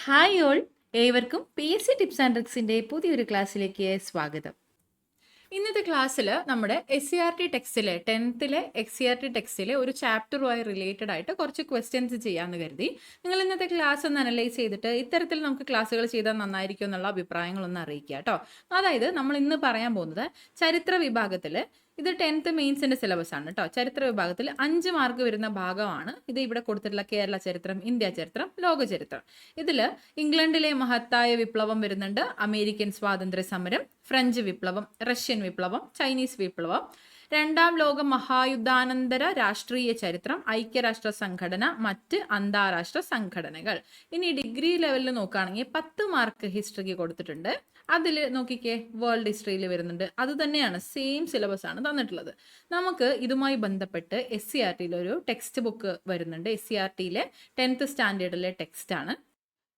Hi all, ഏവർക്കും PSC tips and ട്രിക്സിൻ്റെ പുതിയൊരു ക്ലാസ്സിലേക്ക് സ്വാഗതം. ഇന്നത്തെ ക്ലാസ്സിൽ നമ്മുടെ SCERT ടെക്സ്റ്റിലെ 10th SCERT ടെക്സ്റ്റിലെ ഒരു ചാപ്റ്ററുമായി റിലേറ്റഡ് ആയിട്ട് കുറച്ച് ക്വസ്റ്റ്യൻസ് ചെയ്യാമെന്ന് കരുതി. നിങ്ങൾ ഇന്നത്തെ ക്ലാസ് ഒന്ന് അനലൈസ് ചെയ്തിട്ട് ഇത്തരത്തിൽ നമുക്ക് ക്ലാസ്സുകൾ ചെയ്താൽ നന്നായിരിക്കും എന്നുള്ള അഭിപ്രായങ്ങളൊന്ന് അറിയിക്കുക കേട്ടോ. അതായത് നമ്മൾ ഇന്ന് പറയാൻ പോകുന്നത് ചരിത്ര വിഭാഗത്തിൽ, ഇത് 10th മെയിൻസിന്റെ സിലബസ് ആണ് കേട്ടോ. ചരിത്ര വിഭാഗത്തിൽ 5 മാർക്ക് വരുന്ന ഭാഗമാണ് ഇത്. ഇവിടെ കൊടുത്തിട്ടുള്ള കേരള ചരിത്രം, ഇന്ത്യ ചരിത്രം, ലോക ചരിത്രം. ഇതിൽ ഇംഗ്ലണ്ടിലെ മഹത്തായ വിപ്ലവം വരുന്നുണ്ട്, അമേരിക്കൻ സ്വാതന്ത്ര്യ സമരം, ഫ്രഞ്ച് വിപ്ലവം, റഷ്യൻ വിപ്ലവം, ചൈനീസ് വിപ്ലവം, രണ്ടാം ലോക മഹായുദ്ധാനന്തര രാഷ്ട്രീയ ചരിത്രം, ഐക്യരാഷ്ട്ര സംഘടന, മറ്റ് അന്താരാഷ്ട്ര സംഘടനകൾ. ഇനി ഡിഗ്രി ലെവലിൽ നോക്കുകയാണെങ്കിൽ 10 മാർക്ക് ഹിസ്റ്ററിക്ക് കൊടുത്തിട്ടുണ്ട്. അതിൽ നോക്കിക്കേ, വേൾഡ് ഹിസ്റ്ററിയിൽ വരുന്നുണ്ട്. അത് തന്നെയാണ്, സെയിം സിലബസ് ആണ് തന്നിട്ടുള്ളത്. നമുക്ക് ഇതുമായി ബന്ധപ്പെട്ട് SCERTയിൽ ഒരു ടെക്സ്റ്റ് ബുക്ക് വരുന്നുണ്ട്. SCERTയിലെ 10th സ്റ്റാൻഡേർഡിലെ ടെക്സ്റ്റ് ആണ്.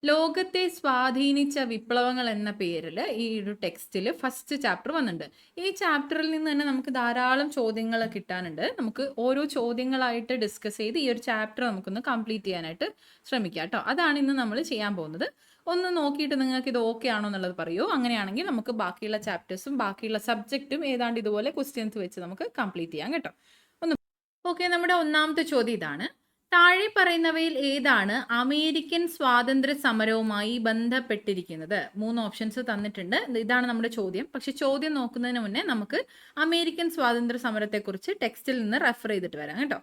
ലോകത്തെ സ്വാധീനിച്ച വിപ്ലവങ്ങൾ എന്ന പേരിൽ ഈ ഒരു ടെക്സ്റ്റിൽ ഫസ്റ്റ് ചാപ്റ്റർ വന്നിട്ടുണ്ട്. ഈ ചാപ്റ്ററിൽ നിന്ന് തന്നെ നമുക്ക് ധാരാളം ചോദ്യങ്ങൾ കിട്ടാനുണ്ട്. നമുക്ക് ഓരോ ചോദ്യങ്ങളായിട്ട് ഡിസ്കസ് ചെയ്ത് ഈ ഒരു ചാപ്റ്റർ നമുക്കൊന്ന് കംപ്ലീറ്റ് ചെയ്യാനായിട്ട് ശ്രമിക്കാം കേട്ടോ. അതാണ് ഇന്ന് നമ്മൾ ചെയ്യാൻ പോകുന്നത്. ഒന്ന് നോക്കിയിട്ട് നിങ്ങൾക്ക് ഇത് ഓക്കെ ആണോ എന്നുള്ളത് പറയൂ. അങ്ങനെയാണെങ്കിൽ നമുക്ക് ബാക്കിയുള്ള ചാപ്റ്റേഴ്സും ബാക്കിയുള്ള സബ്ജക്റ്റും ഏതാണ്ട് ഇതുപോലെ ക്വസ്റ്റ്യൻസ് വെച്ച് നമുക്ക് കംപ്ലീറ്റ് ചെയ്യാം കേട്ടോ. ഓക്കെ, നമ്മുടെ ഒന്നാമത്തെ ചോദ്യം ഇതാണ്. താഴെ പറയുന്നവയിൽ ഏതാണ് അമേരിക്കൻ സ്വാതന്ത്ര്യ സമരവുമായി ബന്ധപ്പെട്ടിരിക്കുന്നത്? 3 ഓപ്ഷൻസ് തന്നിട്ടുണ്ട്. ഇതാണ് നമ്മുടെ ചോദ്യം. പക്ഷെ ചോദ്യം നോക്കുന്നതിന് മുന്നേ നമുക്ക് അമേരിക്കൻ സ്വാതന്ത്ര്യ സമരത്തെക്കുറിച്ച് ടെക്സ്റ്റിൽ നിന്ന് റെഫർ ചെയ്തിട്ട് വരാം കേട്ടോ.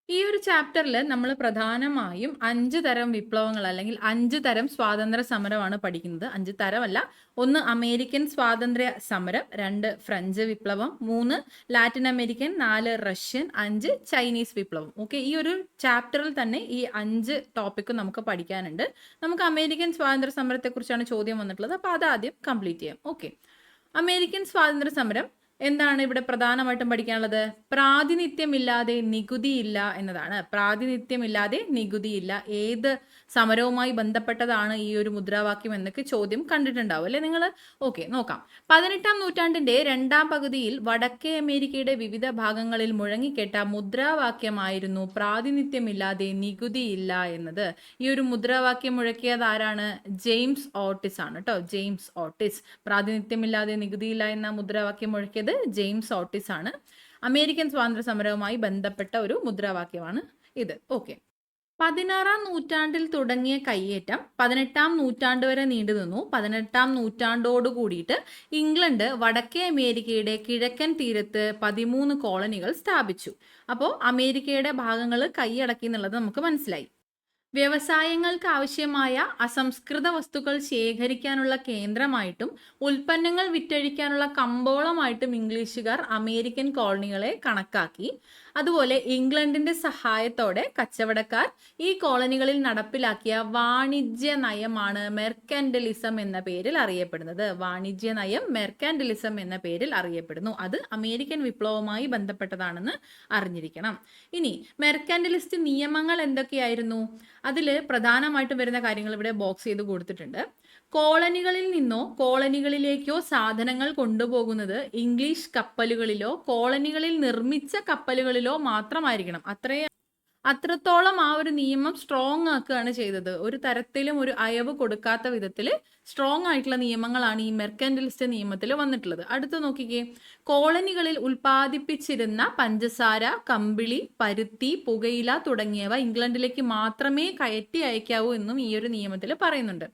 ഈ ഒരു ചാപ്റ്ററിൽ നമ്മൾ പ്രധാനമായും 5 തരം വിപ്ലവങ്ങൾ അല്ലെങ്കിൽ 5 തരം സ്വാതന്ത്ര്യ സമരമാണ് പഠിക്കുന്നത്. 5 തരമല്ല, 1 അമേരിക്കൻ സ്വാതന്ത്ര്യ സമരം, 2 ഫ്രഞ്ച് വിപ്ലവം, 3 ലാറ്റിൻ അമേരിക്കൻ, 4 റഷ്യൻ, 5 ചൈനീസ് വിപ്ലവം. ഓക്കെ, ഈ ഒരു ചാപ്റ്ററിൽ തന്നെ ഈ 5 ടോപ്പിക്കും നമുക്ക് പഠിക്കാനുണ്ട്. നമുക്ക് അമേരിക്കൻ സ്വാതന്ത്ര്യ സമരത്തെക്കുറിച്ചാണ് ചോദ്യം വന്നിട്ടുള്ളത്. അപ്പോൾ അതാദ്യം കംപ്ലീറ്റ് ചെയ്യാം. ഓക്കെ, അമേരിക്കൻ സ്വാതന്ത്ര്യ സമരം എന്താണ് ഇവിടെ പ്രധാനമായിട്ടും പഠിക്കാനുള്ളത്? പ്രാതിനിധ്യമില്ലാതെ നികുതിയില്ല എന്നതാണ്. പ്രാതിനിധ്യമില്ലാതെ നികുതിയില്ല. ഏത് സമരവുമായി ബന്ധപ്പെട്ടതാണ് ഈ ഒരു മുദ്രാവാക്യം എന്നൊക്കെ ചോദ്യം കണ്ടിട്ടുണ്ടാവും അല്ലേ നിങ്ങൾ? ഓക്കെ, നോക്കാം. 18ാം നൂറ്റാണ്ടിന്റെ 2ാം പകുതിയിൽ വടക്കേ അമേരിക്കയുടെ വിവിധ ഭാഗങ്ങളിൽ മുഴങ്ങിക്കേട്ട മുദ്രാവാക്യമായിരുന്നു പ്രാതിനിധ്യമില്ലാതെ നികുതിയില്ല എന്നത്. ഈ ഒരു മുദ്രാവാക്യം മുഴക്കിയത് ആരാണ്? ജെയിംസ് ഓട്ടിസ് ആണ് കേട്ടോ. James Otis. പ്രാതിനിധ്യമില്ലാതെ നികുതിയില്ല എന്ന മുദ്രാവാക്യം മുഴക്കിയത് ജെയിംസ് ഓട്ടിസ് ആണ്. അമേരിക്കൻ സ്വാതന്ത്ര്യ സമരവുമായി ബന്ധപ്പെട്ട ഒരു മുദ്രാവാക്യമാണ് ഇത്. ഓക്കെ, 16ാം നൂറ്റാണ്ടിൽ തുടങ്ങിയ കയ്യേറ്റം 18ാം നൂറ്റാണ്ട് വരെ നീണ്ടുനിന്നു. 18ാം നൂറ്റാണ്ടോട് കൂടിയിട്ട് ഇംഗ്ലണ്ട് വടക്കേ അമേരിക്കയുടെ കിഴക്കൻ തീരത്ത് 13 കോളനികൾ സ്ഥാപിച്ചു. അപ്പോൾ അമേരിക്കയുടെ ഭാഗങ്ങൾ കൈയടക്കി എന്നുള്ളത് നമുക്ക് മനസ്സിലായി. വ്യവസായങ്ങൾക്ക് ആവശ്യമായ അസംസ്കൃത വസ്തുക്കൾ ശേഖരിക്കാനുള്ള കേന്ദ്രമായിട്ടും ഉൽപ്പന്നങ്ങൾ വിറ്റഴിക്കാനുള്ള കമ്പോളമായിട്ടും ഇംഗ്ലീഷുകാർ അമേരിക്കൻ കോളനികളെ കണക്കാക്കി. അതുപോലെ ഇംഗ്ലണ്ടിന്റെ സഹായത്തോടെ കച്ചവടക്കാർ ഈ കോളനികളിൽ നടപ്പിലാക്കിയ വാണിജ്യ നയമാണ് മെർക്കാന്റലിസം എന്ന പേരിൽ അറിയപ്പെടുന്നത്. വാണിജ്യ നയം മെർക്കാന്റലിസം എന്ന പേരിൽ അറിയപ്പെടുന്നു. അത് അമേരിക്കൻ വിപ്ലവവുമായി ബന്ധപ്പെട്ടതാണെന്ന് അറിഞ്ഞിരിക്കണം. ഇനി മെർക്കാന്റലിസ്റ്റ് നിയമങ്ങൾ എന്തൊക്കെയായിരുന്നു? അതിൽ പ്രധാനമായിട്ടും വരുന്ന കാര്യങ്ങൾ ഇവിടെ ബോക്സ് ചെയ്ത് കൊടുത്തിട്ടുണ്ട്. കോളനികളിൽ നിന്നോ കോളനികളിലേക്കോ സാധനങ്ങൾ കൊണ്ടുപോകുന്നത് ഇംഗ്ലീഷ് കപ്പലുകളിലോ കോളനികളിൽ നിർമ്മിച്ച കപ്പലുകളിലോ മാത്രമായിരിക്കണം. അത്രത്തോളം ആ ഒരു നിയമം സ്ട്രോങ് ആക്കുകയാണ് ചെയ്തത്. ഒരു തരത്തിലും ഒരു അയവ് കൊടുക്കാത്ത വിധത്തിൽ സ്ട്രോങ് ആയിട്ടുള്ള നിയമങ്ങളാണ് ഈ മെർക്കാന്റലിസ്റ്റ് നിയമത്തിൽ വന്നിട്ടുള്ളത്. അടുത്ത് നോക്കിക്കേ, കോളനികളിൽ ഉൽപ്പാദിപ്പിച്ചിരുന്ന പഞ്ചസാര, കമ്പിളി, പരുത്തി, പുകയില തുടങ്ങിയവ ഇംഗ്ലണ്ടിലേക്ക് മാത്രമേ കയറ്റി അയക്കാവൂ എന്നും ഈ ഒരു നിയമത്തിൽ പറയുന്നുണ്ട്.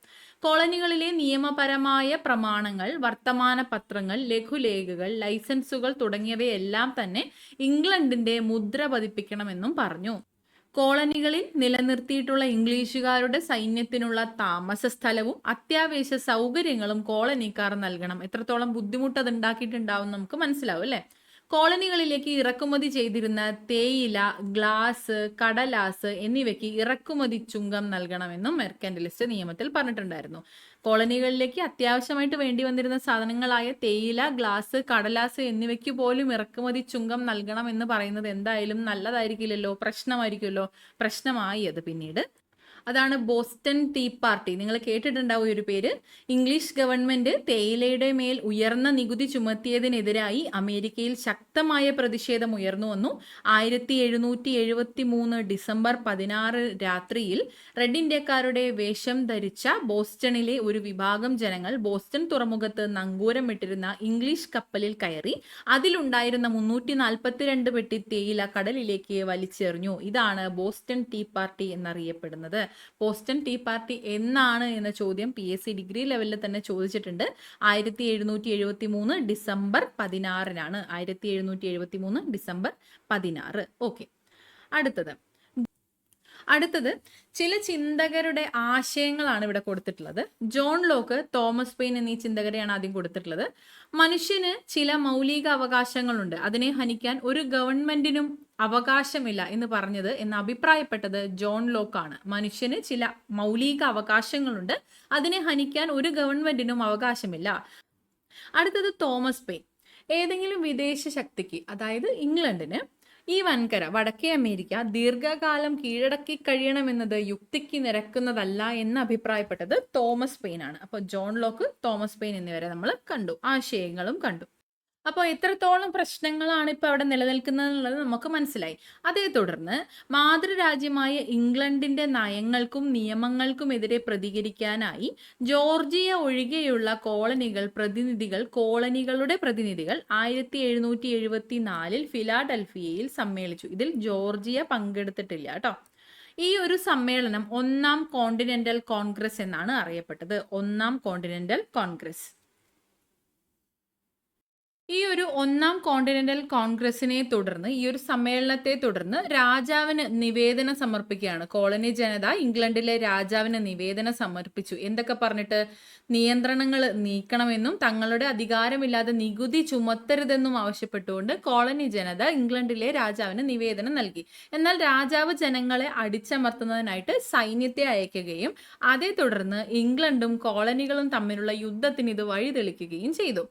കോളനികളിലെ നിയമപരമായ പ്രമാണങ്ങൾ, വർത്തമാന പത്രങ്ങൾ, ലഘുലേഖകൾ, ലൈസൻസുകൾ തുടങ്ങിയവയെല്ലാം തന്നെ ഇംഗ്ലണ്ടിന്റെ മുദ്ര പതിപ്പിക്കണമെന്നും പറഞ്ഞു. കോളനികളിൽ നിലനിർത്തിയിട്ടുള്ള ഇംഗ്ലീഷുകാരുടെ സൈന്യത്തിനുള്ള താമസ സ്ഥലവും അത്യാവശ്യ സൗകര്യങ്ങളും കോളനിക്കാർ നൽകണം. എത്രത്തോളം ബുദ്ധിമുട്ട് അത് ഉണ്ടാക്കിയിട്ടുണ്ടാവും നമുക്ക് മനസ്സിലാവും അല്ലേ? കോളനികളിലേക്ക് ഇറക്കുമതി ചെയ്തിരുന്ന തേയില, ഗ്ലാസ്, കടലാസ് എന്നിവയ്ക്ക് ഇറക്കുമതി ചുങ്കം നൽകണമെന്നും മെർക്കാന്റലിസ്റ്റ് നിയമത്തിൽ പറഞ്ഞിട്ടുണ്ടായിരുന്നു. കോളനികളിലേക്ക് അത്യാവശ്യമായിട്ട് വേണ്ടി വന്നിരുന്ന സാധനങ്ങളായ തേയില, ഗ്ലാസ്, കടലാസ് എന്നിവയ്ക്ക് പോലും ഇറക്കുമതി ചുങ്കം നൽകണം എന്ന് പറയുന്നത് എന്തായാലും നല്ലതായിരിക്കില്ലല്ലോ, പ്രശ്നമായിരിക്കുമല്ലോ. പ്രശ്നമായി അത് പിന്നീട്. അതാണ് ബോസ്റ്റൺ ടീ പാർട്ടി. നിങ്ങൾ കേട്ടിട്ടുണ്ടാവും ഈ ഒരു പേര്. ഇംഗ്ലീഷ് ഗവൺമെന്റ് തേയിലയുടെ മേൽ ഉയർന്ന നികുതി ചുമത്തിയതിനെതിരായി അമേരിക്കയിൽ ശക്തമായ പ്രതിഷേധം ഉയർന്നു വന്നു. 1773 ഡിസംബർ 16 രാത്രിയിൽ റെഡ് ഇന്ത്യക്കാരുടെ വേഷം ധരിച്ച ബോസ്റ്റണിലെ ഒരു വിഭാഗം ജനങ്ങൾ ബോസ്റ്റൺ തുറമുഖത്ത് നങ്കൂരം ഇട്ടിരുന്ന ഇംഗ്ലീഷ് കപ്പലിൽ കയറി അതിലുണ്ടായിരുന്ന 342 പെട്ടി തേയില കടലിലേക്ക് വലിച്ചെറിഞ്ഞു. ഇതാണ് ബോസ്റ്റൺ ടീ പാർട്ടി എന്നറിയപ്പെടുന്നത്. ബോസ്റ്റൺ ടീ പാർട്ടി എന്നാണ് എന്ന ചോദ്യം PSC ഡിഗ്രി ലെവലിൽ തന്നെ ചോദിച്ചിട്ടുണ്ട്. 1773 ഡിസംബർ 16 1773 ഡിസംബർ 16. ഓക്കെ, അടുത്തത് ചില ചിന്തകരുടെ ആശയങ്ങളാണ് ഇവിടെ കൊടുത്തിട്ടുള്ളത്. ജോൺ ലോക്ക്, തോമസ് പെയിൻ എന്നീ ചിന്തകരെയാണ് ആദ്യം കൊടുത്തിട്ടുള്ളത്. മനുഷ്യന് ചില മൗലിക അവകാശങ്ങളുണ്ട്, അതിനെ ഹനിക്കാൻ ഒരു ഗവൺമെന്റിനും അവകാശമില്ല എന്ന് അഭിപ്രായപ്പെട്ടത് ജോൺ ലോക്കാണ്. മനുഷ്യന് ചില മൗലിക അവകാശങ്ങളുണ്ട്, അതിനെ ഹനിക്കാൻ ഒരു ഗവൺമെന്റിനും അവകാശമില്ല. അടുത്തത് തോമസ് പെയിൻ. ഏതെങ്കിലും വിദേശ ശക്തിക്ക്, അതായത് ഇംഗ്ലണ്ടിന്, ഈ വൻകര വടക്കേ അമേരിക്ക ദീർഘകാലം കീഴടക്കി കഴിയണമെന്നത് യുക്തിക്ക് നിരക്കുന്നതല്ല എന്ന് അഭിപ്രായപ്പെട്ടത് തോമസ് പെയിൻ ആണ്. അപ്പോൾ ജോൺ ലോക്ക്, തോമസ് പെയിൻ എന്നിവരെ നമ്മൾ കണ്ടു, ആശയങ്ങളും കണ്ടു. അപ്പോൾ എത്രത്തോളം പ്രശ്നങ്ങളാണ് ഇപ്പോൾ അവിടെ നിലനിൽക്കുന്നത് എന്നുള്ളത് നമുക്ക് മനസ്സിലായി. അതേ തുടർന്ന് മാതൃരാജ്യമായ ഇംഗ്ലണ്ടിന്റെ നയങ്ങൾക്കും നിയമങ്ങൾക്കുമെതിരെ പ്രതികരിക്കാനായി ജോർജിയ ഒഴികെയുള്ള കോളനികളുടെ പ്രതിനിധികൾ 1774 ഫിലാഡൽഫിയയിൽ സമ്മേളിച്ചു. ഇതിൽ ജോർജിയ പങ്കെടുത്തിട്ടില്ല കേട്ടോ. ഈ ഒരു സമ്മേളനം ഒന്നാം കോണ്ടിനെന്റൽ കോൺഗ്രസ് എന്നാണ് അറിയപ്പെട്ടത്. ഒന്നാം കോണ്ടിനെന്റൽ കോൺഗ്രസ്. ഈ ഒരു ഒന്നാം കോണ്ടിനെന്റൽ കോൺഗ്രസിനെ തുടർന്ന്, ഈ ഒരു സമ്മേളനത്തെ തുടർന്ന് രാജാവിന് നിവേദനം സമർപ്പിക്കുകയാണ്. കോളനി ജനത ഇംഗ്ലണ്ടിലെ രാജാവിന് നിവേദനം സമർപ്പിച്ചു. എന്തൊക്കെ പറഞ്ഞിട്ട്? നിയന്ത്രണങ്ങൾ നീക്കണമെന്നും തങ്ങളുടെ അധികാരമില്ലാതെ നികുതി ചുമത്തരുതെന്നും ആവശ്യപ്പെട്ടുകൊണ്ട് കോളനി ജനത ഇംഗ്ലണ്ടിലെ രാജാവിന് നിവേദനം നൽകി. എന്നാൽ രാജാവ് ജനങ്ങളെ അടിച്ചമർത്തുന്നതിനായിട്ട് സൈന്യത്തെ അയക്കുകയും അതേ തുടർന്ന് ഇംഗ്ലണ്ടും കോളനികളും തമ്മിലുള്ള യുദ്ധത്തിന് ഇത് വഴിതെളിക്കുകയും ചെയ്തു.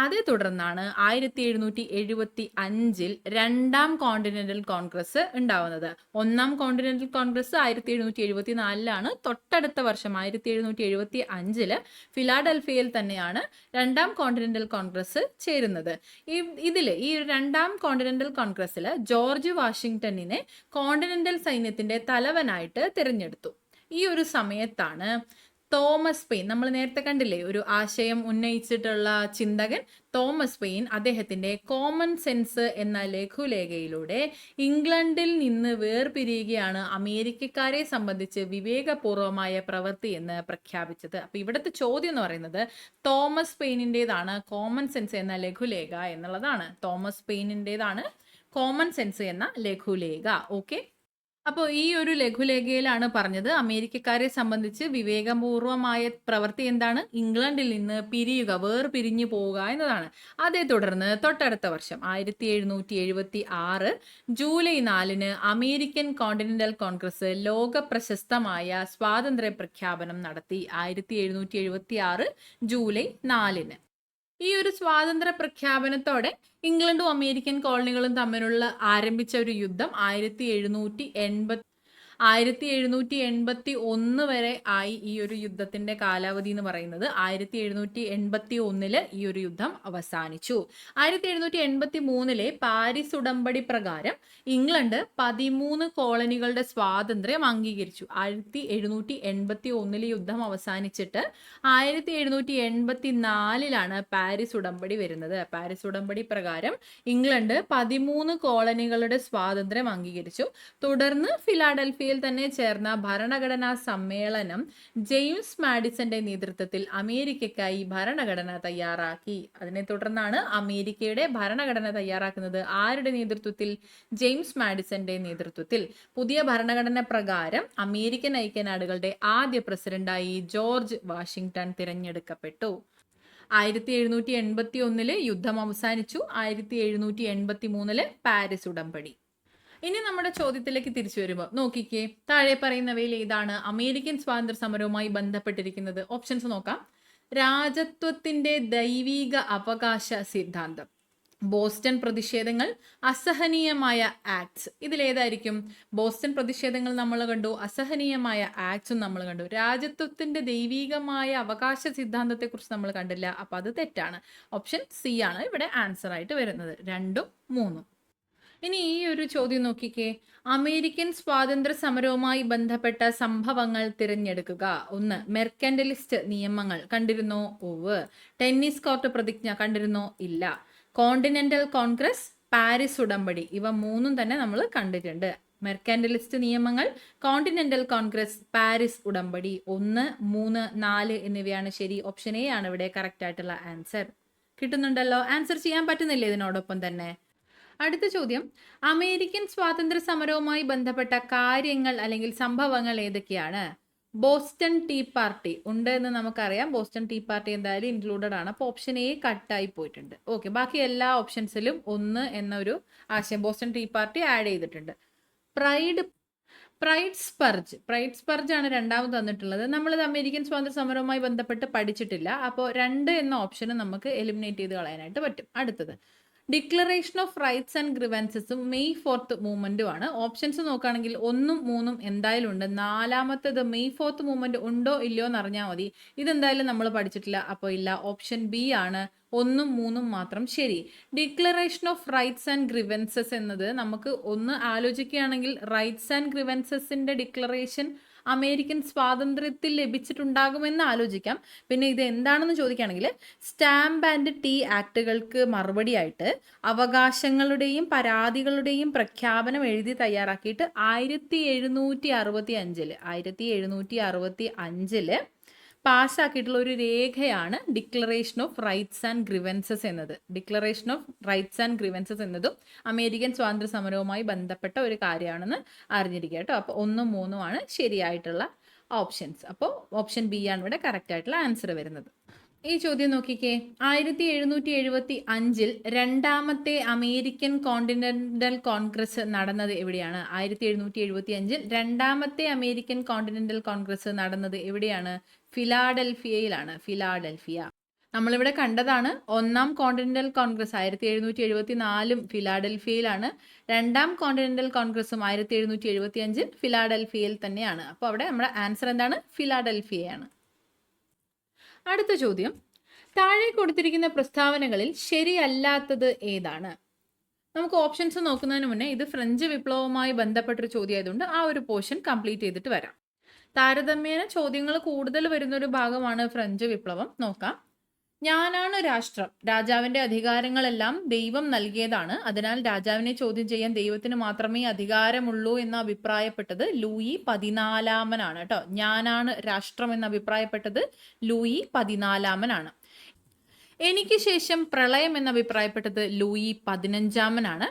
അതേ തുടർന്നാണ് 1775 രണ്ടാം കോണ്ടിനെന്റൽ കോൺഗ്രസ് ഉണ്ടാവുന്നത്. ഒന്നാം കോണ്ടിനെന്റൽ കോൺഗ്രസ് 1774 തൊട്ടടുത്ത വർഷം 1775 ഫിലാഡൽഫിയയിൽ തന്നെയാണ് രണ്ടാം കോണ്ടിനെന്റൽ കോൺഗ്രസ് ചേരുന്നത്. ഈ രണ്ടാം കോണ്ടിനെന്റൽ കോൺഗ്രസ്സിൽ ജോർജ് വാഷിംഗ്ടണിനെ കോണ്ടിനെന്റൽ സൈന്യത്തിന്റെ തലവനായിട്ട് തിരഞ്ഞെടുത്തു. ഈ ഒരു സമയത്താണ് തോമസ് പെയിൻ, നമ്മൾ നേരത്തെ കണ്ടില്ലേ ഒരു ആശയം ഉന്നയിച്ചിട്ടുള്ള ചിന്തകൻ തോമസ് പെയിൻ, അദ്ദേഹത്തിന്റെ കോമൺ സെൻസ് എന്ന ലഘുലേഖയിലൂടെ ഇംഗ്ലണ്ടിൽ നിന്ന് വേർപിരിയുകയാണ് അമേരിക്കക്കാരെ സംബന്ധിച്ച് വിവേകപൂർവമായ പ്രവൃത്തി എന്ന് പ്രഖ്യാപിച്ചത്. അപ്പൊ ഇവിടുത്തെ ചോദ്യം എന്ന് പറയുന്നത് തോമസ് പെയിനിൻ്റെതാണ് കോമൺ സെൻസ് എന്ന ലഘുലേഖ എന്നുള്ളതാണ്. തോമസ് പെയിനിൻ്റെതാണ് കോമൺ സെൻസ് എന്ന ലഘുലേഖ. ഓക്കെ, അപ്പോൾ ഈ ഒരു ലഘുലേഖയിലാണ് പറഞ്ഞത് അമേരിക്കക്കാരെ സംബന്ധിച്ച് വിവേകപൂർവമായ പ്രവൃത്തി എന്താണ്? ഇംഗ്ലണ്ടിൽ നിന്ന് വേർപിരിഞ്ഞു പോവുക എന്നതാണ്. അതേ തുടർന്ന് തൊട്ടടുത്ത വർഷം 1776 ജൂലൈ 4 അമേരിക്കൻ കോണ്ടിനെന്റൽ കോൺഗ്രസ് ലോക പ്രശസ്തമായ സ്വാതന്ത്ര്യ പ്രഖ്യാപനം നടത്തി. 1776 ജൂലൈ 4. ഈ ഒരു സ്വാതന്ത്ര്യ പ്രഖ്യാപനത്തോടെ ഇംഗ്ലണ്ടും അമേരിക്കൻ കോളനികളും തമ്മിലുള്ള ആരംഭിച്ച ഒരു യുദ്ധം 1781 വരെ ആയി. ഈ ഒരു യുദ്ധത്തിന്റെ കാലാവധി എന്ന് പറയുന്നത് 1781 ഈ ഒരു യുദ്ധം അവസാനിച്ചു. 1783 പാരീസ് ഉടമ്പടി പ്രകാരം ഇംഗ്ലണ്ട് 13 കോളനികളുടെ സ്വാതന്ത്ര്യം അംഗീകരിച്ചു. 1781 യുദ്ധം അവസാനിച്ചിട്ട് 1784 പാരീസ് ഉടമ്പടി വരുന്നത്. പാരീസ് ഉടമ്പടി പ്രകാരം ഇംഗ്ലണ്ട് 13 കോളനികളുടെ സ്വാതന്ത്ര്യം അംഗീകരിച്ചു. തുടർന്ന് ഫിലാഡൽഫിയ തന്നെ ചേർന്ന ഭരണഘടനാ സമ്മേളനം ജെയിംസ് മാഡിസന്റെ നേതൃത്വത്തിൽ അമേരിക്കയ്ക്കായി ഭരണഘടന തയ്യാറാക്കി. അതിനെ തുടർന്നാണ് അമേരിക്കയുടെ ഭരണഘടന തയ്യാറാക്കുന്നത്. ആരുടെ നേതൃത്വത്തിൽ? ജെയിംസ് മാഡിസന്റെ നേതൃത്വത്തിൽ. പുതിയ ഭരണഘടന പ്രകാരം അമേരിക്കൻ ഐക്യനാടുകളുടെ ആദ്യ പ്രസിഡന്റായി ജോർജ് വാഷിംഗ്ടൺ തിരഞ്ഞെടുക്കപ്പെട്ടു. 1781 യുദ്ധം അവസാനിച്ചു. 1783 പാരീസ് ഉടമ്പടി. ഇനി നമ്മുടെ ചോദ്യത്തിലേക്ക് തിരിച്ചു വരുമ്പോൾ നോക്കിക്കേ, താഴെ പറയുന്നവയിൽ ഏതാണ് അമേരിക്കൻ സ്വാതന്ത്ര്യ സമരവുമായി ബന്ധപ്പെട്ടിരിക്കുന്നത്? ഓപ്ഷൻസ് നോക്കാം. രാജത്വത്തിന്റെ ദൈവിക അവകാശ സിദ്ധാന്തം, ബോസ്റ്റൺ പ്രതിഷേധങ്ങൾ, അസഹനീയമായ ആക്ട്സ്. ഇതിലേതായിരിക്കും? ബോസ്റ്റൺ പ്രതിഷേധങ്ങൾ നമ്മൾ കണ്ടു, അസഹനീയമായ ആക്ട്സും നമ്മൾ കണ്ടു. രാജ്യത്വത്തിന്റെ ദൈവീകമായ അവകാശ സിദ്ധാന്തത്തെക്കുറിച്ച് നമ്മൾ കണ്ടില്ല, അപ്പൊ അത് തെറ്റാണ്. ഓപ്ഷൻ സി ആണ് ഇവിടെ ആൻസർ ആയിട്ട് വരുന്നത്, 2ഉം 3ഉം. ഇനി ഈ ഒരു ചോദ്യം നോക്കിക്കേ. അമേരിക്കൻ സ്വാതന്ത്ര്യ സമരവുമായി ബന്ധപ്പെട്ട സംഭവങ്ങൾ തിരഞ്ഞെടുക്കുക. 1. മെർക്കന്റലിസ്റ്റ് നിയമങ്ങൾ കണ്ടിരുന്നോ? ഉവ്. ടെന്നീസ് കോർട്ട് പ്രതിജ്ഞ കണ്ടിരുന്നോ? ഇല്ല. കോണ്ടിനെന്റൽ കോൺഗ്രസ്, പാരീസ് ഉടമ്പടി, ഇവ 3ഉം തന്നെ നമ്മൾ കണ്ടിട്ടുണ്ട്. മെർക്കന്റലിസ്റ്റ് നിയമങ്ങൾ, കോണ്ടിനെന്റൽ കോൺഗ്രസ്, പാരീസ് ഉടമ്പടി. 1, 3, 4 എന്നിവയാണ് ശരി. ഓപ്ഷൻ എ ആണ് ഇവിടെ കറക്റ്റ് ആയിട്ടുള്ള ആൻസർ. കിട്ടുന്നുണ്ടല്ലോ? ആൻസർ ചെയ്യാൻ പറ്റുന്നില്ലേ ഇതിനോടൊപ്പം തന്നെ? അടുത്ത ചോദ്യം, അമേരിക്കൻ സ്വാതന്ത്ര്യ സമരവുമായി ബന്ധപ്പെട്ട കാര്യങ്ങൾ അല്ലെങ്കിൽ സംഭവങ്ങൾ ഏതൊക്കെയാണ്? ബോസ്റ്റൺ ടീ പാർട്ടി ഉണ്ട് എന്ന് നമുക്കറിയാം. ബോസ്റ്റൺ ടീ പാർട്ടി എന്തായാലും ഇൻക്ലൂഡഡ് ആണ്. അപ്പോൾ ഓപ്ഷൻ എ കട്ടായി പോയിട്ടുണ്ട്. ഓക്കെ, ബാക്കി എല്ലാ ഓപ്ഷൻസിലും 1 എന്നൊരു ആശയം, ബോസ്റ്റൺ ടീ പാർട്ടി ആഡ് ചെയ്തിട്ടുണ്ട്. പ്രൈഡ് സ്പർജ് ആണ് രണ്ടാമത് തന്നിട്ടുള്ളത്. നമ്മളിത് അമേരിക്കൻ സ്വാതന്ത്ര്യ സമരവുമായി ബന്ധപ്പെട്ട് പഠിച്ചിട്ടില്ല. അപ്പോൾ 2 എന്ന ഓപ്ഷന് നമുക്ക് എലിമിനേറ്റ് ചെയ്ത് കളയാനായിട്ട് പറ്റും. അടുത്തത് ഡിക്ലറേഷൻ ഓഫ് റൈറ്റ്സ് ആൻഡ് ഗ്രിവൻസസും മെയ് 4th മൂവ്മെന്റും ആണ്. ഓപ്ഷൻസ് നോക്കുകയാണെങ്കിൽ 1ഉം 3ഉം എന്തായാലും ഉണ്ട്. 4മത്തേത് മെയ് 4th മൂവ്മെന്റ് ഉണ്ടോ ഇല്ലയോ എന്ന് അറിഞ്ഞാൽ മതി. ഇതെന്തായാലും നമ്മൾ പഠിച്ചിട്ടില്ല, അപ്പോൾ ഇല്ല. ഓപ്ഷൻ ബി ആണ് 1ഉം 3ഉം മാത്രം ശരി. Declaration of rights and grievances എന്നത് നമുക്ക് ഒന്ന് ആലോചിക്കുകയാണെങ്കിൽ റൈറ്റ്സ് ആൻഡ് ഗ്രിവൻസസിന്റെ ഡിക്ലറേഷൻ അമേരിക്കൻ സ്വാതന്ത്ര്യത്തിൽ ലഭിച്ചിട്ടുണ്ടാകുമെന്ന് ആലോചിക്കാം. പിന്നെ ഇത് എന്താണെന്ന് ചോദിക്കുകയാണെങ്കിൽ സ്റ്റാമ്പ് ആൻഡ് ടീ ആക്ടുകൾക്ക് മറുപടിയായിട്ട് അവകാശങ്ങളുടെയും പരാതികളുടെയും പ്രഖ്യാപനം എഴുതി തയ്യാറാക്കിയിട്ട് 1765 പാസ്സാക്കിയിട്ടുള്ള ഒരു രേഖയാണ് declaration of rights and grievances എന്നത്. Declaration of rights and grievances എന്നതും അമേരിക്കൻ സ്വാതന്ത്ര്യ സമരവുമായി ബന്ധപ്പെട്ട ഒരു കാര്യമാണെന്ന് അറിഞ്ഞിരിക്കുക കേട്ടോ. അപ്പോൾ 1ഉം 3ഉം ആണ് ശരിയായിട്ടുള്ള ഓപ്ഷൻസ്. അപ്പോൾ ഓപ്ഷൻ ബി ആണ് ഇവിടെ കറക്റ്റ് ആയിട്ടുള്ള ആൻസർ വരുന്നത്. ഈ ചോദ്യം നോക്കിക്കേ. 1775 രണ്ടാമത്തെ അമേരിക്കൻ കോണ്ടിനെന്റൽ കോൺഗ്രസ് നടന്നത് എവിടെയാണ്? 1775 രണ്ടാമത്തെ അമേരിക്കൻ കോണ്ടിനെന്റൽ കോൺഗ്രസ് നടന്നത് എവിടെയാണ്? ഫിലാഡൽഫിയയിലാണ്. ഫിലാഡൽഫിയ നമ്മളിവിടെ കണ്ടതാണ്. 1ാം കോണ്ടിനെന്റൽ കോൺഗ്രസ് 1774 ഫിലാഡൽഫിയയിലാണ്. 2ാം കോണ്ടിനെന്റൽ കോൺഗ്രസും 1775 ഫിലാഡൽഫിയയിൽ തന്നെയാണ്. അപ്പോൾ അവിടെ നമ്മുടെ ആൻസർ എന്താണ്? ഫിലാഡൽഫിയയാണ്. അടുത്ത ചോദ്യം, താഴെ കൊടുത്തിരിക്കുന്ന പ്രസ്താവനകളിൽ ശരിയല്ലാത്തത് ഏതാണ്? നമുക്ക് ഓപ്ഷൻസ് നോക്കുന്നതിന് മുന്നേ ഇത് ഫ്രഞ്ച് വിപ്ലവവുമായി ബന്ധപ്പെട്ടൊരു ചോദ്യം ആയതുകൊണ്ട് ആ ഒരു പോർഷൻ കംപ്ലീറ്റ് ചെയ്തിട്ട് വരാം. താരതമ്യേന ചോദ്യങ്ങൾ കൂടുതൽ വരുന്നൊരു ഭാഗമാണ് ഫ്രഞ്ച് വിപ്ലവം. നോക്കാം. ഞാനാണ് രാഷ്ട്രം. രാജാവിന്റെ അധികാരങ്ങളെല്ലാം ദൈവം നൽകിയതാണ്. അതിനാൽ രാജാവിനെ ചോദ്യം ചെയ്യാൻ ദൈവത്തിന് മാത്രമേ അധികാരമുള്ളൂ എന്ന് അഭിപ്രായപ്പെട്ടത് ലൂയി 14 കേട്ടോ. ഞാനാണ് രാഷ്ട്രം എന്ന് അഭിപ്രായപ്പെട്ടത് ലൂയി 14. എനിക്ക് ശേഷം പ്രളയം എന്ന് അഭിപ്രായപ്പെട്ടത് ലൂയി 15.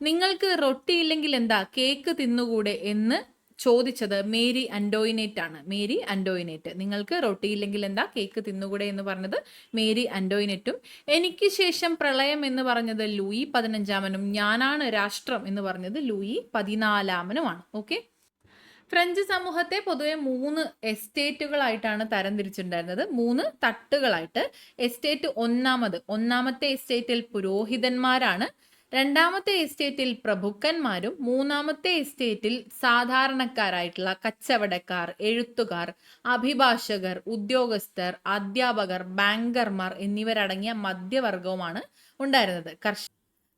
നിങ്ങൾക്ക് റൊട്ടിയില്ലെങ്കിൽ എന്താ കേക്ക് തിന്നുകൂടെ എന്ന് ചോദിച്ചത് മേരി അന്റോയിനേറ്റ് ആണ്. മേരി അന്റോയിനേറ്റ്. നിങ്ങൾക്ക് റൊട്ടിയില്ലെങ്കിൽ എന്താ കേക്ക് തിന്നുകൂടെ എന്ന് പറഞ്ഞത് മേരി അന്റോയിനേറ്റും. എനിക്ക് ശേഷം പ്രളയം എന്ന് പറഞ്ഞത് ലൂയി 15. ഞാനാണ് രാഷ്ട്രം എന്ന് പറഞ്ഞത് ലൂയി 14. ഓക്കെ, ഫ്രഞ്ച് സമൂഹത്തെ പൊതുവെ 3 എസ്റ്റേറ്റുകളായിട്ടാണ് തരംതിരിച്ചിട്ടുണ്ടായിരുന്നത്, 3 തട്ടുകളായിട്ട്. എസ്റ്റേറ്റ് ഒന്നാമത്തെ എസ്റ്റേറ്റിൽ പുരോഹിതന്മാരാണ്, 2ാമത്തെ എസ്റ്റേറ്റിൽ പ്രഭുക്കന്മാരും, 3ാമത്തെ എസ്റ്റേറ്റിൽ സാധാരണക്കാരായിട്ടുള്ള കച്ചവടക്കാർ, എഴുത്തുകാർ, അഭിഭാഷകർ, ഉദ്യോഗസ്ഥർ, അധ്യാപകർ, ബാങ്കർമാർ എന്നിവരടങ്ങിയ മധ്യവർഗവുമാണ് ഉണ്ടായിരുന്നത്.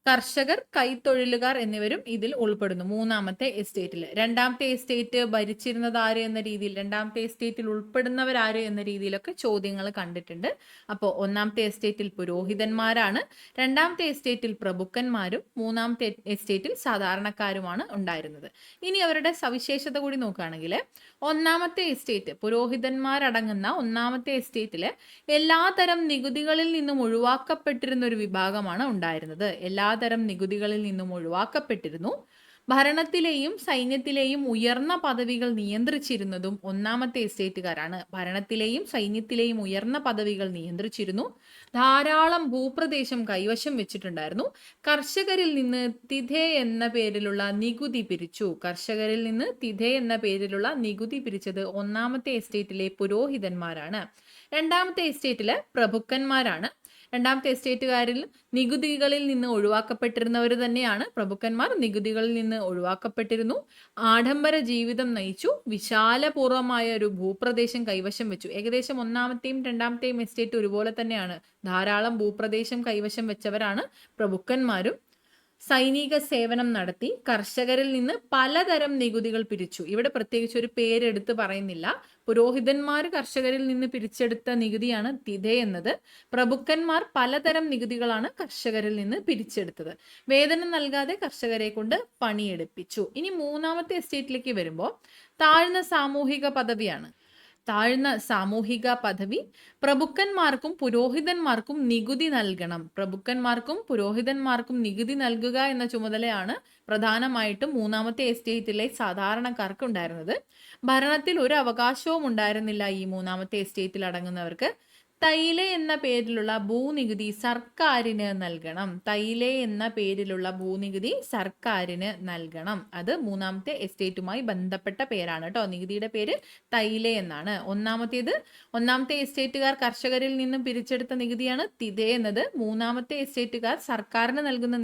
കർഷകർ, കൈത്തൊഴിലുകാർ എന്നിവരും ഇതിൽ ഉൾപ്പെടുന്നു 3ാമത്തെ എസ്റ്റേറ്റിൽ. 2ാമത്തെ എസ്റ്റേറ്റ് ഭരിച്ചിരുന്നത് ആര് എന്ന രീതിയിൽ, 2ാമത്തെ എസ്റ്റേറ്റിൽ ഉൾപ്പെടുന്നവരാര് എന്ന രീതിയിലൊക്കെ ചോദ്യങ്ങൾ കണ്ടിട്ടുണ്ട്. അപ്പോൾ 1ാമത്തെ എസ്റ്റേറ്റിൽ പുരോഹിതന്മാരാണ്, 2ാമത്തെ എസ്റ്റേറ്റിൽ പ്രഭുക്കന്മാരും, 3ാമത്തെ എസ്റ്റേറ്റിൽ സാധാരണക്കാരുമാണ് ഉണ്ടായിരുന്നത്. ഇനി അവരുടെ സവിശേഷത കൂടി നോക്കുകയാണെങ്കിൽ 1ാമത്തെ എസ്റ്റേറ്റ് പുരോഹിതന്മാരടങ്ങുന്ന 1ാമത്തെ എസ്റ്റേറ്റില് എല്ലാതരം നികുതികളിൽ നിന്നും ഒഴിവാക്കപ്പെട്ടിരുന്ന ഒരു വിഭാഗമാണ് ഉണ്ടായിരുന്നത്. എല്ലാതരം നികുതികളിൽ നിന്നും ഒഴിവാക്കപ്പെട്ടിരുന്നു. ഭരണത്തിലെയും സൈന്യത്തിലെയും ഉയർന്ന പദവികൾ നിയന്ത്രിച്ചിരുന്നതും 1ാമത്തെ എസ്റ്റേറ്റുകാരാണ്. ഭരണത്തിലെയും സൈന്യത്തിലെയും ഉയർന്ന പദവികൾ നിയന്ത്രിച്ചിരുന്നു. ധാരാളം ഭൂപ്രദേശം കൈവശം വെച്ചിട്ടുണ്ടായിരുന്നു. കർഷകരിൽ നിന്ന് തിഥേ എന്ന പേരിലുള്ള നികുതി പിരിച്ചു. കർഷകരിൽ നിന്ന് തിഥേ എന്ന പേരിലുള്ള നികുതി പിരിച്ചത് 1ാമത്തെ എസ്റ്റേറ്റിലെ പുരോഹിതന്മാരാണ്. 2ാമത്തെ എസ്റ്റേറ്റിലെ പ്രഭുക്കന്മാരാണ്. രണ്ടാമത്തെ എസ്റ്റേറ്റുകാരിൽ നികുതികളിൽ നിന്ന് ഒഴിവാക്കപ്പെട്ടിരുന്നവർ തന്നെയാണ് പ്രഭുക്കന്മാർ. നികുതികളിൽ നിന്ന് ഒഴിവാക്കപ്പെട്ടിരുന്നു, ആഡംബര ജീവിതം നയിച്ചു, വിശാലപൂർവമായ ഒരു ഭൂപ്രദേശം കൈവശം വെച്ചു. ഏകദേശം ഒന്നാമത്തെയും രണ്ടാമത്തെയും എസ്റ്റേറ്റ് ഒരുപോലെ തന്നെയാണ്. ധാരാളം ഭൂപ്രദേശം കൈവശം വെച്ചവരാണ് പ്രഭുക്കന്മാരും. സൈനിക സേവനം നടത്തി, കർഷകരിൽ നിന്ന് പലതരം നികുതികൾ പിരിച്ചു. ഇവിടെ പ്രത്യേകിച്ച് ഒരു പേരെടുത്ത് പറയുന്നില്ല. പുരോഹിതന്മാർ കർഷകരിൽ നിന്ന് പിരിച്ചെടുത്ത നികുതിയാണ് തിഥ എന്നത്. പ്രഭുക്കന്മാർ പലതരം നികുതികളാണ് കർഷകരിൽ നിന്ന് പിരിച്ചെടുത്തത്. വേതനം നൽകാതെ കർഷകരെ കൊണ്ട് പണിയെടുപ്പിച്ചു. ഇനി മൂന്നാമത്തെ എസ്റ്റേറ്റിലേക്ക് വരുമ്പോൾ താഴ്ന്ന സാമൂഹിക പദവിയാണ്. താഴ്ന്ന സാമൂഹിക പദവി. പ്രഭുക്കന്മാർക്കും പുരോഹിതന്മാർക്കും നികുതി നൽകണം. പ്രഭുക്കന്മാർക്കും പുരോഹിതന്മാർക്കും നികുതി നൽകുക എന്ന ചുമതലയാണ് പ്രധാനമായിട്ടും മൂന്നാമത്തെ എസ്റ്റേറ്റിലെ സാധാരണക്കാർക്ക് ഉണ്ടായിരുന്നത്. ഭരണത്തിൽ ഒരു അവകാശവും ഉണ്ടായിരുന്നില്ല ഈ മൂന്നാമത്തെ എസ്റ്റേറ്റിൽ അടങ്ങുന്നവർക്ക്. തൈലെ എന്ന പേരിലുള്ള ഭൂനികുതി സർക്കാരിന് നൽകണം. തൈലെ എന്ന പേരിലുള്ള ഭൂനികുതി സർക്കാരിന് നൽകണം. അത് മൂന്നാമത്തെ എസ്റ്റേറ്റുമായി ബന്ധപ്പെട്ട പേരാണ് കേട്ടോ. നികുതിയുടെ പേര് തൈലെ എന്നാണ്. ഒന്നാമത്തെ എസ്റ്റേറ്റുകാർ കർഷകരിൽ നിന്നും പിരിച്ചെടുത്ത നികുതിയാണ് തിഥ എന്നത്. മൂന്നാമത്തെ എസ്റ്റേറ്റുകാർ സർക്കാരിന് നൽകുന്ന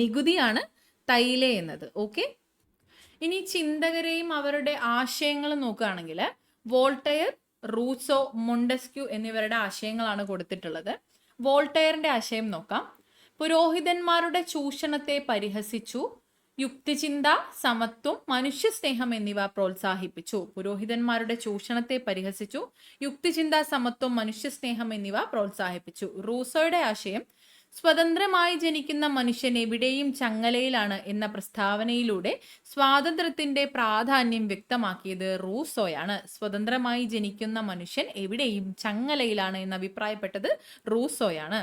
നികുതിയാണ് തൈലെ എന്നത്. ഓക്കെ, ഇനി ചിന്തകരെയും അവരുടെ ആശയങ്ങളും നോക്കുകയാണെങ്കിൽ വോൾട്ടയർ, റൂസോ, മൊണ്ടസ്ക്യൂ എന്നിവരുടെ ആശയങ്ങളാണ് കൊടുത്തിട്ടുള്ളത്. വോൾട്ടയറിന്റെ ആശയം നോക്കാം. പുരോഹിതന്മാരുടെ ചൂഷണത്തെ പരിഹസിച്ചു, യുക്തിചിന്ത, സമത്വം, മനുഷ്യസ്നേഹം എന്നിവ പ്രോത്സാഹിപ്പിച്ചു. പുരോഹിതന്മാരുടെ ചൂഷണത്തെ പരിഹസിച്ചു, യുക്തിചിന്ത, സമത്വം, മനുഷ്യസ്നേഹം എന്നിവ പ്രോത്സാഹിപ്പിച്ചു. റൂസോയുടെ ആശയം സ്വതന്ത്രമായി ജനിക്കുന്ന മനുഷ്യൻ എവിടെയും ചങ്ങലയിലാണ് എന്ന പ്രസ്താവനയിലൂടെ സ്വാതന്ത്ര്യത്തിന്റെ പ്രാധാന്യം വ്യക്തമാക്കിയത് റൂസോയാണ്. സ്വതന്ത്രമായി ജനിക്കുന്ന മനുഷ്യൻ എവിടെയും ചങ്ങലയിലാണ് എന്ന് അഭിപ്രായപ്പെട്ടത് റൂസോയാണ്.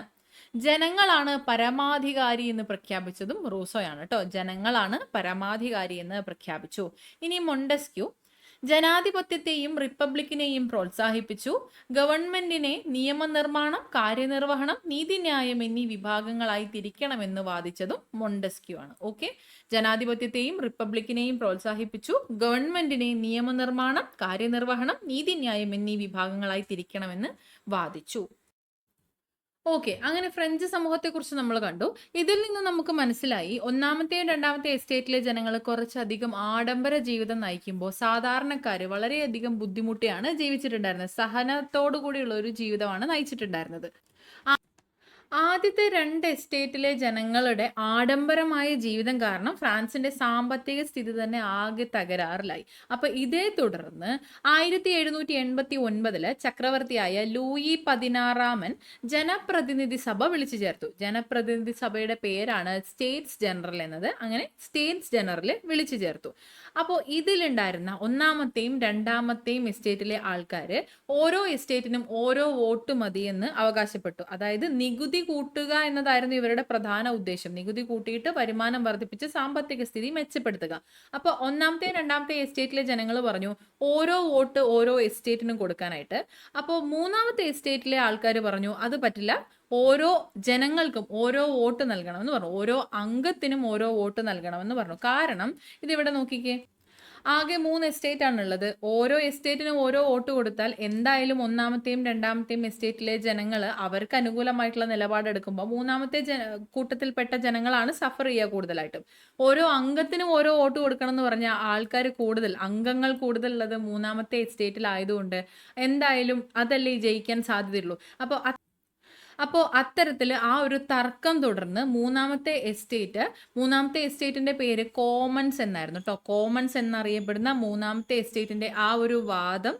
ജനങ്ങളാണ് പരമാധികാരി എന്ന് പ്രഖ്യാപിച്ചതും റൂസോയാണ് കേട്ടോ. ജനങ്ങളാണ് പരമാധികാരി എന്ന് പ്രഖ്യാപിച്ചു. ഇനി മൊണ്ടസ്ക്യൂ ജനാധിപത്യത്തെയും റിപ്പബ്ലിക്കിനെയും പ്രോത്സാഹിപ്പിച്ചു. ഗവൺമെന്റിനെ നിയമനിർമ്മാണം, കാര്യനിർവഹണം, നീതിന്യായം എന്നീ വിഭാഗങ്ങളായി തിരിക്കണമെന്ന് വാദിച്ചതും മൊണ്ടസ്ക്യൂ ആണ്. ഓക്കെ, ജനാധിപത്യത്തെയും റിപ്പബ്ലിക്കിനെയും പ്രോത്സാഹിപ്പിച്ചു. ഗവൺമെന്റിനെ നിയമനിർമ്മാണം, കാര്യനിർവഹണം, നീതിന്യായം എന്നീ വിഭാഗങ്ങളായി തിരിക്കണമെന്ന് വാദിച്ചു. ഓക്കെ, അങ്ങനെ ഫ്രഞ്ച് സമൂഹത്തെക്കുറിച്ച് നമ്മൾ കണ്ടു. ഇതിൽ നിന്ന് നമുക്ക് മനസ്സിലായി ഒന്നാമത്തെയും രണ്ടാമത്തെ എസ്റ്റേറ്റിലെ ജനങ്ങൾ കുറച്ചധികം ആഡംബര ജീവിതം നയിക്കുമ്പോൾ സാധാരണക്കാര് വളരെയധികം ബുദ്ധിമുട്ടിയാണ് ജീവിച്ചിട്ടുണ്ടായിരുന്നത്. സഹനത്തോടു കൂടിയുള്ള ഒരു ജീവിതമാണ് നയിച്ചിട്ടുണ്ടായിരുന്നത്. ആദ്യത്തെ രണ്ട് എസ്റ്റേറ്റിലെ ജനങ്ങളുടെ ആഡംബരമായ ജീവിതം കാരണം ഫ്രാൻസിന്റെ സാമ്പത്തിക സ്ഥിതി തന്നെ ആകെ തകരാറിലായി. അപ്പൊ ഇതേ തുടർന്ന് 1789 ചക്രവർത്തിയായ ലൂയി 16 ജനപ്രതിനിധി സഭ വിളിച്ചു ചേർത്തു. ജനപ്രതിനിധി സഭയുടെ പേരാണ് സ്റ്റേറ്റ്സ് ജനറൽ എന്നത്. അങ്ങനെ സ്റ്റേറ്റ്സ് ജനറൽ വിളിച്ചു ചേർത്തു. അപ്പോൾ ഇതിലുണ്ടായിരുന്ന ഒന്നാമത്തെയും രണ്ടാമത്തെയും എസ്റ്റേറ്റിലെ ആൾക്കാര് ഓരോ എസ്റ്റേറ്റിനും ഓരോ വോട്ട് മതിയെന്ന് അവകാശപ്പെട്ടു. അതായത് നികുതി കൂട്ടുക എന്നതായിരുന്നു ഇവരുടെ പ്രധാന ഉദ്ദേശം. നികുതി കൂട്ടിയിട്ട് വരുമാനം വർദ്ധിപ്പിച്ച് സാമ്പത്തിക സ്ഥിതി മെച്ചപ്പെടുത്തുക. അപ്പൊ ഒന്നാമത്തെ രണ്ടാമത്തെ എസ്റ്റേറ്റിലെ ജനങ്ങൾ പറഞ്ഞു ഓരോ വോട്ട് ഓരോ എസ്റ്റേറ്റിനും കൊടുക്കാനായിട്ട്. അപ്പോൾ മൂന്നാമത്തെ എസ്റ്റേറ്റിലെ ആൾക്കാർ പറഞ്ഞു അത് പറ്റില്ല, ഓരോ ജനങ്ങൾക്കും ഓരോ വോട്ട് നൽകണമെന്ന് പറഞ്ഞു. ഓരോ അംഗത്തിനും ഓരോ വോട്ട് നൽകണമെന്ന് പറഞ്ഞു. കാരണം ഇതിവിടെ നോക്കിക്കേ, ആകെ 3 എസ്റ്റേറ്റ് ആണുള്ളത്. ഓരോ എസ്റ്റേറ്റിനും ഓരോ വോട്ട് കൊടുത്താൽ എന്തായാലും ഒന്നാമത്തെയും രണ്ടാമത്തെയും എസ്റ്റേറ്റിലെ ജനങ്ങൾ അവർക്ക് അനുകൂലമായിട്ടുള്ള നിലപാടെടുക്കുമ്പോൾ മൂന്നാമത്തെ കൂട്ടത്തിൽപ്പെട്ട ജനങ്ങളാണ് സഫർ ചെയ്യുക കൂടുതലായിട്ടും. ഓരോ അംഗത്തിനും ഓരോ വോട്ട് കൊടുക്കണം എന്ന് പറഞ്ഞാൽ ആൾക്കാർ കൂടുതൽ, അംഗങ്ങൾ കൂടുതലുള്ളത് മൂന്നാമത്തെ എസ്റ്റേറ്റിലായതുകൊണ്ട് എന്തായാലും അതല്ലേ ജയിക്കാൻ സാധ്യതയുള്ളൂ. അപ്പോൾ അത്തരത്തിൽ ആ ഒരു തർക്കം തുടർന്ന് മൂന്നാമത്തെ എസ്റ്റേറ്റിന്റെ പേര് കോമൺസ് എന്നായിരുന്നു കേട്ടോ. കോമൺസ് എന്നറിയപ്പെടുന്ന മൂന്നാമത്തെ എസ്റ്റേറ്റിന്റെ ആ ഒരു വാദം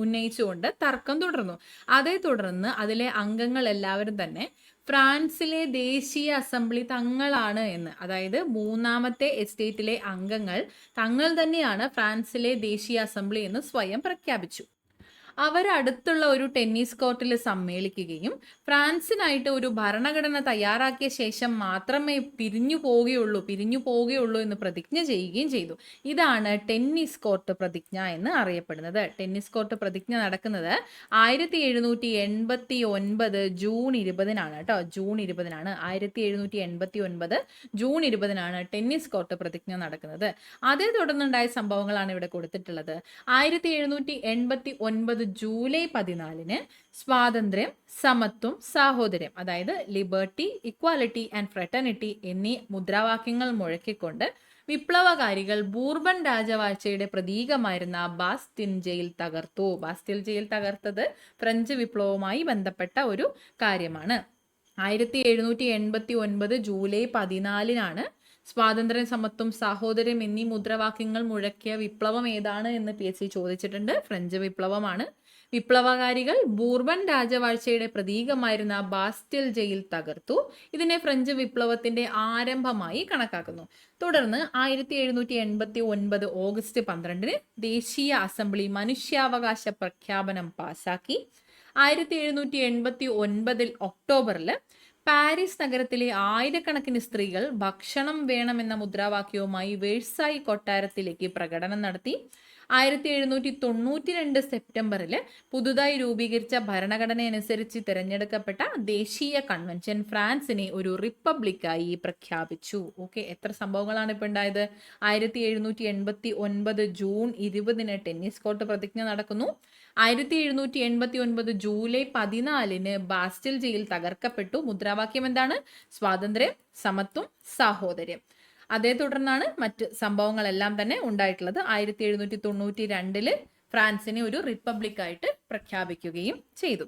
ഉന്നയിച്ചുകൊണ്ട് തർക്കം തുടർന്നു. അതേ തുടർന്ന് അതിലെ അംഗങ്ങൾ എല്ലാവരും തന്നെ ഫ്രാൻസിലെ ദേശീയ അസംബ്ലി തങ്ങളാണ് എന്ന്, അതായത് മൂന്നാമത്തെ എസ്റ്റേറ്റിലെ അംഗങ്ങൾ തങ്ങൾ തന്നെയാണ് ഫ്രാൻസിലെ ദേശീയ അസംബ്ലി എന്ന് സ്വയം പ്രഖ്യാപിച്ചു. അവരടുത്തുള്ള ഒരു ടെന്നീസ് കോർട്ടിൽ സമ്മേളിക്കുകയും ഫ്രാൻസിനായിട്ട് ഒരു ഭരണഘടന തയ്യാറാക്കിയ ശേഷം മാത്രമേ പിരിഞ്ഞു പോവുകയുള്ളൂ എന്ന് പ്രതിജ്ഞ ചെയ്യുകയും ചെയ്തു. ഇതാണ് ടെന്നീസ് കോർട്ട് പ്രതിജ്ഞ എന്ന് അറിയപ്പെടുന്നത്. ടെന്നീസ് കോർട്ട് പ്രതിജ്ഞ നടക്കുന്നത് 1789 ജൂൺ 20 കേട്ടോ. ജൂൺ 20 1789 ജൂൺ 20 ടെന്നീസ് കോർട്ട് പ്രതിജ്ഞ നടക്കുന്നത്. അതേ തുടർന്നുണ്ടായ സംഭവങ്ങളാണ് ഇവിടെ കൊടുത്തിട്ടുള്ളത്. 1789 ജൂലൈ 14 സ്വാതന്ത്ര്യം, സമത്വം, സാഹോദര്യം, അതായത് ലിബർട്ടി, ഇക്വാലിറ്റി ആൻഡ് ഫ്രട്ടർണിറ്റി എന്നീ മുദ്രാവാക്യങ്ങൾ മുഴക്കിക്കൊണ്ട് വിപ്ലവകാരികൾ ബൂർബൺ രാജവാഴ്ചയുടെ പ്രതീകമായിരുന്ന ബാസ്റ്റിൻ ജയിൽ തകർത്തു. ബാസ്റ്റിൽ ജയിൽ തകർത്തത് ഫ്രഞ്ച് വിപ്ലവവുമായി ബന്ധപ്പെട്ട ഒരു കാര്യമാണ്. 1789 ജൂലൈ 14 സ്വാതന്ത്ര്യം, സമത്വം, സാഹോദര്യം എന്നീ മുദ്രാവാക്യങ്ങൾ മുഴക്കിയ വിപ്ലവം ഏതാണ് എന്ന് PSC ചോദിച്ചിട്ടുണ്ട്. ഫ്രഞ്ച് വിപ്ലവമാണ്. വിപ്ലവകാരികൾ ബൂർബൺ രാജവാഴ്ചയുടെ പ്രതീകമായിരുന്ന ബാസ്റ്റിൽ ജയിൽ തകർത്തു. ഇതിനെ ഫ്രഞ്ച് വിപ്ലവത്തിന്റെ ആരംഭമായി കണക്കാക്കുന്നു. തുടർന്ന് 1789 ഓഗസ്റ്റ് 12 ദേശീയ അസംബ്ലി മനുഷ്യാവകാശ പ്രഖ്യാപനം പാസാക്കി. 1789 ഒക്ടോബറിൽ പാരീസ് നഗരത്തിലെ ആയിരക്കണക്കിന് സ്ത്രീകൾ ഭക്ഷണം വേണമെന്ന മുദ്രാവാക്യവുമായി വേഴ്സായി കൊട്ടാരത്തിലേക്ക് പ്രകടനം നടത്തി. 1792 സെപ്റ്റംബറിൽ പുതുതായി രൂപീകരിച്ച ഭരണഘടന അനുസരിച്ച് തിരഞ്ഞെടുക്കപ്പെട്ട ദേശീയ കൺവെൻഷൻ ഫ്രാൻസിനെ ഒരു റിപ്പബ്ലിക്കായി പ്രഖ്യാപിച്ചു. ഓക്കെ, എത്ര സംഭവങ്ങളാണ് ഇപ്പോൾ ഉണ്ടായത്? 1789 ജൂൺ 20 ടെന്നീസ് കോർട്ട് പ്രതിജ്ഞ നടക്കുന്നു. 1789 ജൂലൈ 14 ബാസ്റ്റിൽ ജയിൽ തകർക്കപ്പെട്ടു. മുദ്രാവാക്യം എന്താണ്? സ്വാതന്ത്ര്യം, സമത്വം, സാഹോദര്യം. അതേ തുടർന്നാണ് മറ്റ് സംഭവങ്ങളെല്ലാം തന്നെ ഉണ്ടായിട്ടുള്ളത്. 1792 ഫ്രാൻസിനെ ഒരു റിപ്പബ്ലിക്കായിട്ട് പ്രഖ്യാപിക്കുകയും ചെയ്തു.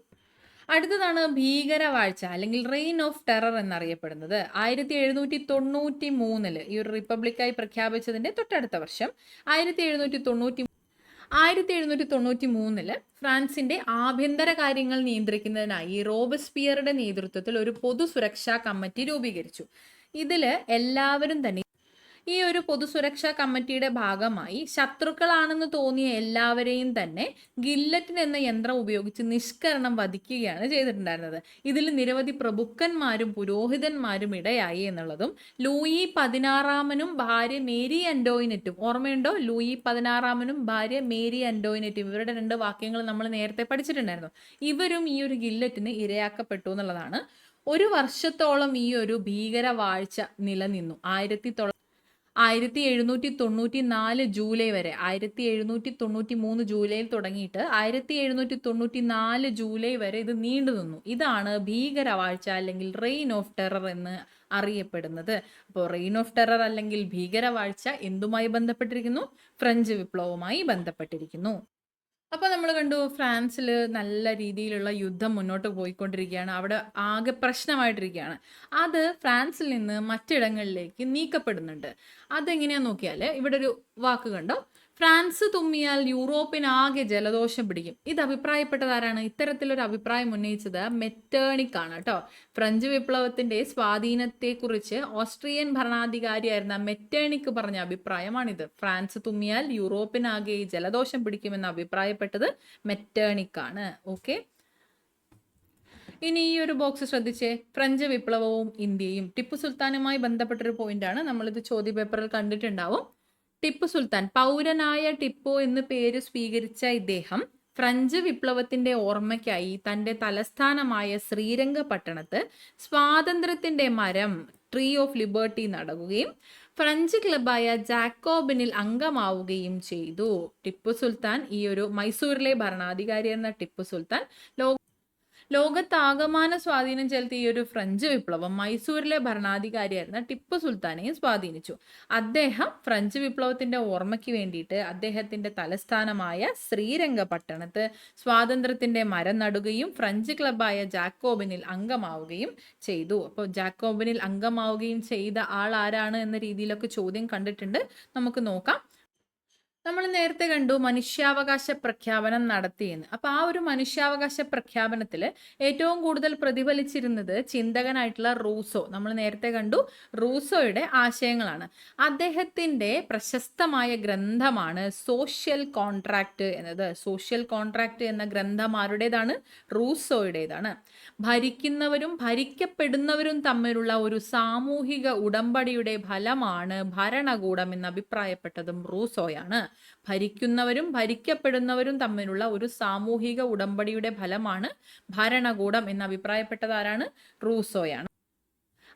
അടുത്തതാണ് ഭീകരവാഴ്ച അല്ലെങ്കിൽ റെയിൻ ഓഫ് ടെറർ എന്നറിയപ്പെടുന്നത്. 1793 ഈ ഒരു റിപ്പബ്ലിക്കായി പ്രഖ്യാപിച്ചതിന്റെ തൊട്ടടുത്ത വർഷം 1793 ഫ്രാൻസിന്റെ ആഭ്യന്തര കാര്യങ്ങൾ നിയന്ത്രിക്കുന്നതിനായി റോബസ്പിയറുടെ നേതൃത്വത്തിൽ ഒരു പൊതു സുരക്ഷാ കമ്മിറ്റി രൂപീകരിച്ചു. ഇതില് എല്ലാവരും തന്നെ ഈ ഒരു പൊതുസുരക്ഷാ കമ്മിറ്റിയുടെ ഭാഗമായി ശത്രുക്കളാണെന്ന് തോന്നിയ എല്ലാവരെയും തന്നെ ഗില്ലറ്റിൻ എന്ന യന്ത്രം ഉപയോഗിച്ച് നിഷ്കരണം വധിക്കുകയാണ് ചെയ്തിട്ടുണ്ടായിരുന്നത്. ഇതിൽ നിരവധി പ്രഭുക്കന്മാരും പുരോഹിതന്മാരും ഇടയായി എന്നുള്ളതും ലൂയി 16 ഭാര്യ മേരി ആന്റോയിനറ്റും, ഓർമ്മയുണ്ടോ? ലൂയി 16 ഭാര്യ മേരി ആന്റോയിനറ്റും, ഇവരുടെ 2 വാക്യങ്ങൾ നമ്മൾ നേരത്തെ പഠിച്ചിട്ടുണ്ടായിരുന്നു. ഇവരും ഈ ഒരു ഗില്ലറ്റിന് ഇരയാക്കപ്പെട്ടു എന്നുള്ളതാണ്. 1 വർഷത്തോളം ഈ ഒരു ഭീകരവാഴ്ച നിലനിന്നു. 1794 ജൂലൈ വരെ, 1793 ജൂലൈയിൽ തുടങ്ങിയിട്ട് 1794 ജൂലൈ വരെ ഇത് നീണ്ടു നിന്നു. ഇതാണ് ഭീകരവാഴ്ച അല്ലെങ്കിൽ റെയിൻ ഓഫ് ടെറർ എന്ന് അറിയപ്പെടുന്നത്. അപ്പോൾ റെയിൻ ഓഫ് ടെറർ അല്ലെങ്കിൽ ഭീകരവാഴ്ച എന്തുമായി ബന്ധപ്പെട്ടിരിക്കുന്നു? ഫ്രഞ്ച് വിപ്ലവവുമായി ബന്ധപ്പെട്ടിരിക്കുന്നു. അപ്പോൾ നമ്മൾ കണ്ടു ഫ്രാൻസിൽ നല്ല രീതിയിലുള്ള യുദ്ധം മുന്നോട്ട് പോയിക്കൊണ്ടിരിക്കുകയാണ്. അവിടെ ആകെ പ്രശ്നമായിട്ടിരിക്കുകയാണ്. അത് ഫ്രാൻസിൽ നിന്ന് മറ്റിടങ്ങളിലേക്ക് നീക്കപ്പെടുന്നുണ്ട്. അതെങ്ങനെയാന്ന് നോക്കിയാൽ ഇവിടെ ഒരു വാക്ക് കണ്ടോ, ഫ്രാൻസ് തുമ്മിയാൽ യൂറോപ്പിനാകെ ജലദോഷം പിടിക്കും. ഇത് അഭിപ്രായപ്പെട്ടതാരാണ്? ഇത്തരത്തിലൊരു അഭിപ്രായം ഉന്നയിച്ചത് മെറ്റേണിക് ആണ് കേട്ടോ. ഫ്രഞ്ച് വിപ്ലവത്തിന്റെ സ്വാധീനത്തെക്കുറിച്ച് ഓസ്ട്രിയൻ ഭരണാധികാരിയായിരുന്ന മെറ്റേണിക് പറഞ്ഞ അഭിപ്രായമാണിത്. ഫ്രാൻസ് തുമ്മിയാൽ യൂറോപ്പിനാകെ ജലദോഷം പിടിക്കുമെന്ന് അഭിപ്രായപ്പെട്ടത് മെറ്റേണിക് ആണ്. ഓക്കെ, ഇനി ഈ ഒരു ബോക്സ് ശ്രദ്ധിച്ചേ. ഫ്രഞ്ച് വിപ്ലവവും ഇന്ത്യയും ടിപ്പു സുൽത്താനുമായി ബന്ധപ്പെട്ടൊരു പോയിന്റാണ്. നമ്മളിത് ചോദ്യപേപ്പറിൽ കണ്ടിട്ടുണ്ടാവും. ടിപ്പു സുൽത്താൻ, പൗരനായ ടിപ്പു എന്ന് പേര് സ്വീകരിച്ച ഇദ്ദേഹം ഫ്രഞ്ച് വിപ്ലവത്തിന്റെ ഓർമ്മയ്ക്കായി തന്റെ തലസ്ഥാനമായ ശ്രീരംഗപട്ടണത്ത് സ്വാതന്ത്ര്യത്തിന്റെ മരം ട്രീ ഓഫ് ലിബർട്ടി നടക്കുകയും ഫ്രഞ്ച് ക്ലബായ ജാക്കോബിനിൽ അംഗമാവുകയും ചെയ്തു. ടിപ്പു സുൽത്താൻ, ഈ ഒരു മൈസൂരിലെ ഭരണാധികാരിയായിരുന്ന ടിപ്പു സുൽത്താൻ ലോകത്താകമാന സ്വാധീനം ചെലുത്തിയ ഈ ഒരു ഫ്രഞ്ച് വിപ്ലവം മൈസൂരിലെ ഭരണാധികാരിയായിരുന്ന ടിപ്പു സുൽത്താനെയും സ്വാധീനിച്ചു. അദ്ദേഹം ഫ്രഞ്ച് വിപ്ലവത്തിന്റെ ഓർമ്മയ്ക്ക് വേണ്ടിയിട്ട് അദ്ദേഹത്തിന്റെ തലസ്ഥാനമായ ശ്രീരംഗപട്ടണത്ത് സ്വാതന്ത്ര്യത്തിന്റെ മരം നടുകയും ഫ്രഞ്ച് ക്ലബായ ജാക്കോബിനിൽ അംഗമാവുകയും ചെയ്തു. അപ്പോൾ ജാക്കോബിനിൽ അംഗമാവുകയും ചെയ്ത ആൾ ആരാണ് എന്ന രീതിയിലൊക്കെ ചോദ്യം കണ്ടിട്ടുണ്ട്. നമുക്ക് നോക്കാം. നമ്മൾ നേരത്തെ കണ്ടു മനുഷ്യാവകാശ പ്രഖ്യാപനം നടത്തിയെന്ന്. അപ്പൊ ആ ഒരു മനുഷ്യാവകാശ പ്രഖ്യാപനത്തിൽ ഏറ്റവും കൂടുതൽ പ്രതിഫലിച്ചിരുന്നത് ചിന്തകനായിട്ടുള്ള റൂസോ. നമ്മൾ നേരത്തെ കണ്ടു റൂസോയുടെ ആശയങ്ങളാണ്. അദ്ദേഹത്തിന്റെ പ്രശസ്തമായ ഗ്രന്ഥമാണ് സോഷ്യൽ കോൺട്രാക്ട് എന്നത്. സോഷ്യൽ കോൺട്രാക്ട് എന്ന ഗ്രന്ഥം ആരുടേതാണ്? റൂസോയുടേതാണ്. ഭരിക്കുന്നവരും ഭരിക്കപ്പെടുന്നവരും തമ്മിലുള്ള ഒരു സാമൂഹിക ഉടമ്പടിയുടെ ഫലമാണ് ഭരണകൂടം എന്ന് അഭിപ്രായപ്പെട്ടതും റൂസോയാണ്. ഭരിക്കുന്നവരും ഭരിക്കപ്പെടുന്നവരും തമ്മിലുള്ള ഒരു സാമൂഹിക ഉടമ്പടിയുടെ ഫലമാണ് ഭരണകൂടം എന്ന് അഭിപ്രായപ്പെട്ടത് ആരാണ്? റൂസോയാണ്.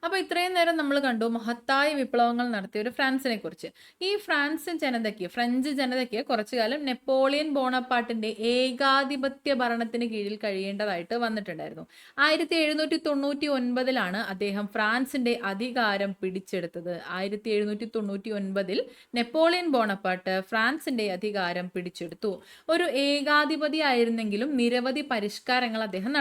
അപ്പോൾ ഇത്രയും നേരം നമ്മൾ കണ്ടു മഹത്തായ വിപ്ലവങ്ങൾ നടത്തിയ ഒരു ഫ്രാൻസിനെ കുറിച്ച്. ഈ ഫ്രഞ്ച് ജനതയ്ക്ക് കുറച്ചു കാലം നെപ്പോളിയൻ ബോണപ്പാർട്ടിന്റെ ഏകാധിപത്യ ഭരണത്തിന് കീഴിൽ കഴിയേണ്ടതായിട്ട് വന്നിട്ടുണ്ടായിരുന്നു. 1799 അദ്ദേഹം ഫ്രാൻസിന്റെ അധികാരം പിടിച്ചെടുത്തത്. 1799 നെപ്പോളിയൻ ബോണപ്പാർട്ട് ഫ്രാൻസിന്റെ അധികാരം പിടിച്ചെടുത്തു. ഒരു ഏകാധിപതി ആയിരുന്നെങ്കിലും നിരവധി പരിഷ്കാരങ്ങൾ അദ്ദേഹം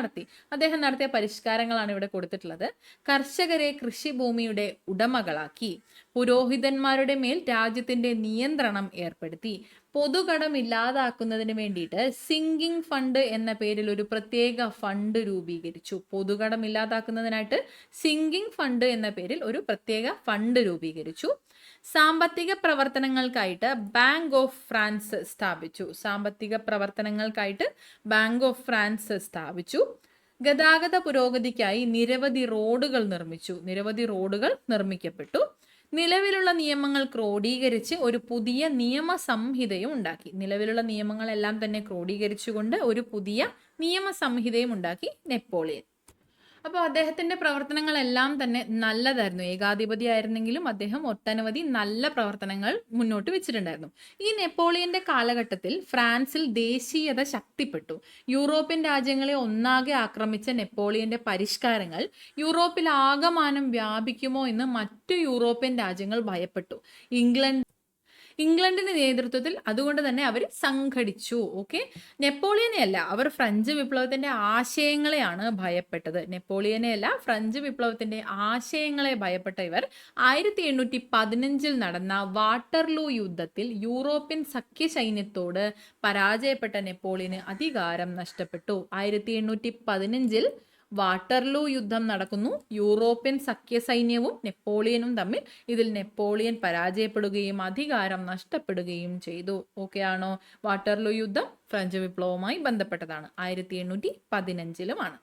നടത്തിയ പരിഷ്കാരങ്ങളാണ് ഇവിടെ കൊടുത്തിട്ടുള്ളത്. കർഷകരെ കൃഷിഭൂമിയുടെ ഉടമകളാക്കി, പുരോഹിതന്മാരുടെ മേൽ രാജ്യത്തിന്റെ നിയന്ത്രണം ഏർപ്പെടുത്തി, പൊതുകടം ഇല്ലാതാക്കുന്നതിന് വേണ്ടിയിട്ട് സിങ്കിങ് ഫണ്ട് എന്ന പേരിൽ ഒരു പ്രത്യേക ഫണ്ട് രൂപീകരിച്ചു. പൊതുകടം ഇല്ലാതാക്കുന്നതിനായിട്ട് സിങ്കിങ് ഫണ്ട് എന്ന പേരിൽ ഒരു പ്രത്യേക ഫണ്ട് രൂപീകരിച്ചു. സാമ്പത്തിക പ്രവർത്തനങ്ങൾക്കായിട്ട് ബാങ്ക് ഓഫ് ഫ്രാൻസ് സ്ഥാപിച്ചു. ഗതാഗത പുരോഗതിക്കായി നിരവധി റോഡുകൾ നിർമ്മിക്കപ്പെട്ടു. നിലവിലുള്ള നിയമങ്ങൾ ക്രോഡീകരിച്ച് ഒരു പുതിയ നിയമസംഹിതയും ഉണ്ടാക്കി. നിലവിലുള്ള നിയമങ്ങളെല്ലാം തന്നെ ക്രോഡീകരിച്ചുകൊണ്ട് ഒരു പുതിയ നിയമസംഹിതയും ഉണ്ടാക്കി നെപ്പോളിയൻ. അപ്പോൾ അദ്ദേഹത്തിന്റെ പ്രവർത്തനങ്ങളെല്ലാം തന്നെ നല്ലതായിരുന്നു. ഏകാധിപതി ആയിരുന്നെങ്കിലും അദ്ദേഹം ഒട്ടനവധി നല്ല പ്രവർത്തനങ്ങൾ മുന്നോട്ട് വെച്ചിട്ടുണ്ടായിരുന്നു. ഈ നെപ്പോളിയന്റെ കാലഘട്ടത്തിൽ ഫ്രാൻസിൽ ദേശീയത ശക്തിപ്പെട്ടു. യൂറോപ്യൻ രാജ്യങ്ങളെ ഒന്നാകെ ആക്രമിച്ച നെപ്പോളിയന്റെ പരിഷ്കാരങ്ങൾ യൂറോപ്പിൽ ആകമാനം വ്യാപിക്കുമോ എന്ന് മറ്റു യൂറോപ്യൻ രാജ്യങ്ങൾ ഭയപ്പെട്ടു. ഇംഗ്ലണ്ടിന്റെ നേതൃത്വത്തിൽ അതുകൊണ്ട് തന്നെ അവർ സംഘടിച്ചു. ഓക്കെ, നെപ്പോളിയനെ അല്ല, അവർ ഫ്രഞ്ച് വിപ്ലവത്തിന്റെ ആശയങ്ങളെയാണ് ഭയപ്പെട്ടത്. ഫ്രഞ്ച് വിപ്ലവത്തിന്റെ ആശയങ്ങളെ ഭയപ്പെട്ട ഇവർ 1815 നടന്ന വാട്ടർലൂ യുദ്ധത്തിൽ യൂറോപ്യൻ സഖ്യസൈന്യത്തോട് പരാജയപ്പെട്ട നെപ്പോളിയന് അധികാരം നഷ്ടപ്പെട്ടു. 1815 വാട്ടർലൂ യുദ്ധം നടക്കുന്നു. യൂറോപ്യൻ സഖ്യസൈന്യവും നെപ്പോളിയനും തമ്മിൽ. ഇതിൽ നെപ്പോളിയൻ പരാജയപ്പെടുകയും അധികാരം നഷ്ടപ്പെടുകയും ചെയ്തു. ഓക്കെ ആണോ? വാട്ടർലൂ യുദ്ധം ഫ്രഞ്ച് വിപ്ലവവുമായി ബന്ധപ്പെട്ടതാണ്. 1815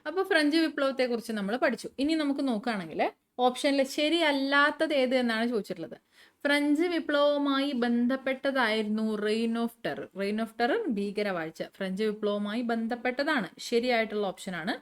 അപ്പോൾ ഫ്രഞ്ച് വിപ്ലവത്തെ കുറിച്ച് നമ്മൾ പഠിച്ചു. ഇനി നമുക്ക് നോക്കുകയാണെങ്കിൽ ഓപ്ഷനിൽ ശരിയല്ലാത്തത് ഏത് എന്നാണ് ചോദിച്ചിട്ടുള്ളത്. ഫ്രഞ്ച് വിപ്ലവവുമായി ബന്ധപ്പെട്ടതായിരുന്നു റെയിൻ ഓഫ് ടെറർ, ഭീകരവാഴ്ച. ഫ്രഞ്ച് വിപ്ലവവുമായി ബന്ധപ്പെട്ടതാണ്, ശരിയായിട്ടുള്ള ഓപ്ഷനാണ്.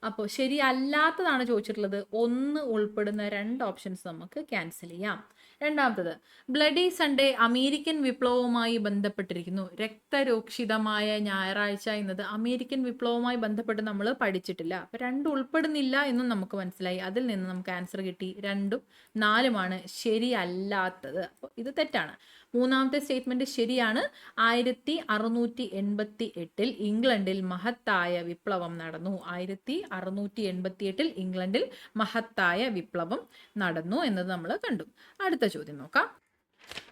അപ്പോൾ ശരിയല്ലാത്തതാണ് ചോദിച്ചിട്ടുള്ളത്. 1 ഉൾപ്പെടുന്ന 2 ഓപ്ഷൻസ് നമുക്ക് ക്യാൻസൽ ചെയ്യാം. രണ്ടാമത്തത്, ബ്ലഡി സൺഡേ അമേരിക്കൻ വിപ്ലവവുമായി ബന്ധപ്പെട്ടിരിക്കുന്നു. രക്തരൂക്ഷിതമായ ഞായറാഴ്ച എന്നത് അമേരിക്കൻ വിപ്ലവവുമായി ബന്ധപ്പെട്ട് നമ്മൾ പഠിച്ചിട്ടില്ല. അപ്പോൾ 2 ഉൾപ്പെടുന്നില്ല എന്നും നമുക്ക് മനസ്സിലായി. അതിൽ നിന്ന് നമുക്ക് ആൻസർ കിട്ടി. 2ഉം 4ഉമാണ് ശരിയല്ലാത്തത്. അപ്പോൾ ഇത് തെറ്റാണ്. മൂന്നാമത്തെ സ്റ്റേറ്റ്മെന്റ് ശരിയാണ്. 1688 ഇംഗ്ലണ്ടിൽ മഹത്തായ വിപ്ലവം നടന്നു. 1688 ഇംഗ്ലണ്ടിൽ മഹത്തായ വിപ്ലവം നടന്നു എന്നത് നമ്മൾ കണ്ടു. അടുത്ത ചോദ്യം നോക്കാം.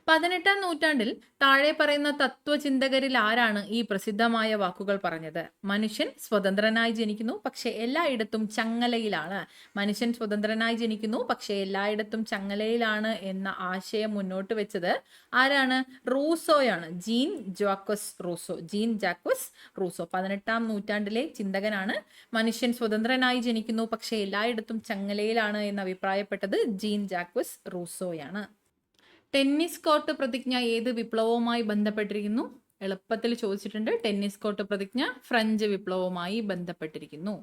18ാം നൂറ്റാണ്ടിൽ താഴെ പറയുന്ന തത്വചിന്തകരിൽ ആരാണ് ഈ പ്രസിദ്ധമായ വാക്കുകൾ പറഞ്ഞത്? മനുഷ്യൻ സ്വതന്ത്രനായി ജനിക്കുന്നു, പക്ഷെ എല്ലായിടത്തും ചങ്ങലയിലാണ്. എന്ന ആശയം മുന്നോട്ട് വെച്ചത് ആരാണ്? റൂസോയാണ്. ജീൻ ജാക്വസ് റൂസോ 18ാം നൂറ്റാണ്ടിലെ ചിന്തകനാണ്. മനുഷ്യൻ സ്വതന്ത്രനായി ജനിക്കുന്നു, പക്ഷെ എല്ലായിടത്തും ചങ്ങലയിലാണ് എന്ന് അഭിപ്രായപ്പെട്ടത് ജീൻ ജാക്വസ് റൂസോയാണ്. ടെന്നീസ് കോർട്ട് പ്രതിജ്ഞ ഏത് വിപ്ലവവുമായി ബന്ധപ്പെട്ടിരിക്കുന്നു? എളുപ്പത്തിൽ ചോദിച്ചിട്ടുണ്ട്. ടെന്നീസ് കോർട്ട് പ്രതിജ്ഞ ഫ്രഞ്ച് വിപ്ലവവുമായി ബന്ധപ്പെട്ടിരിക്കുന്നു.